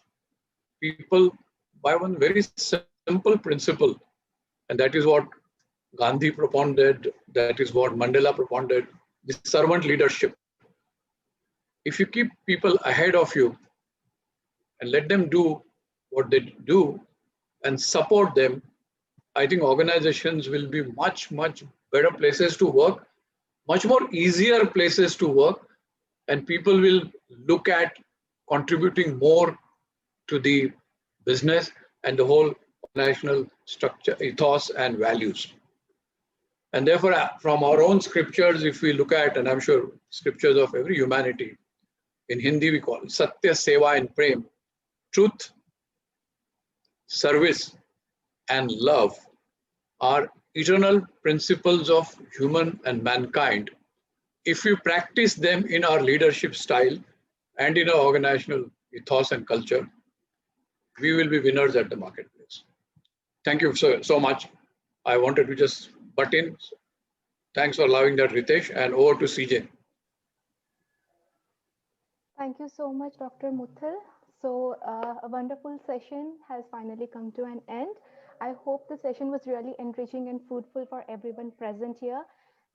people by one very simple principle, and that is what Gandhi propounded, that is what Mandela propounded, the servant leadership. If you keep people ahead of you and let them do what they do and support them, I think organizations will be much, much better places to work, much more easier places to work, and people will look at contributing more to the business and the whole national structure, ethos, and values. And therefore, from our own scriptures, if we look at, and I'm sure scriptures of every humanity, in Hindi we call it Satya, Seva, and Prem. Truth, service, and love are eternal principles of human and mankind. If we practice them in our leadership style and in our organizational ethos and culture, we will be winners at the marketplace. Thank you so much. I wanted to just butt in. Thanks for allowing that, Ritesh, and over to CJ. Thank you so much, Dr. Muthal. So a wonderful session has finally come to an end. I hope the session was really enriching and fruitful for everyone present here.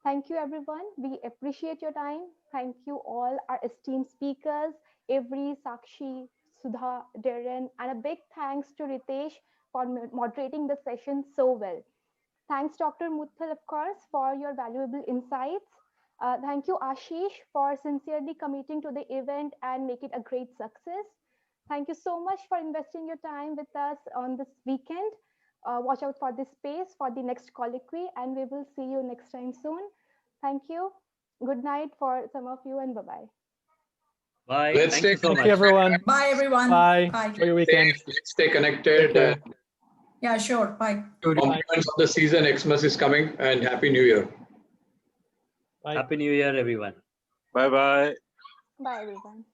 Thank you, everyone. We appreciate your time. Thank you all our esteemed speakers, Avery, Sakshi, Sudha, Darren, and a big thanks to Ritesh for moderating the session so well. Thanks, Dr. Muthal, of course, for your valuable insights. Thank you, Ashish, for sincerely committing to the event and make it a great success. Thank you so much for investing your time with us on this weekend. Watch out for this space for the next KoloKwi, and we will see you next time soon. Thank you. Good night for some of you, and bye-bye. Bye. Let's Thank you so Thank much. you, everyone. Bye, everyone. Bye. Bye. Enjoy your weekend. Stay connected. Yeah, sure. Bye. Compliments of the season, Xmas is coming, and Happy New Year. Bye. Happy New Year, everyone. Bye-bye. Bye, everyone.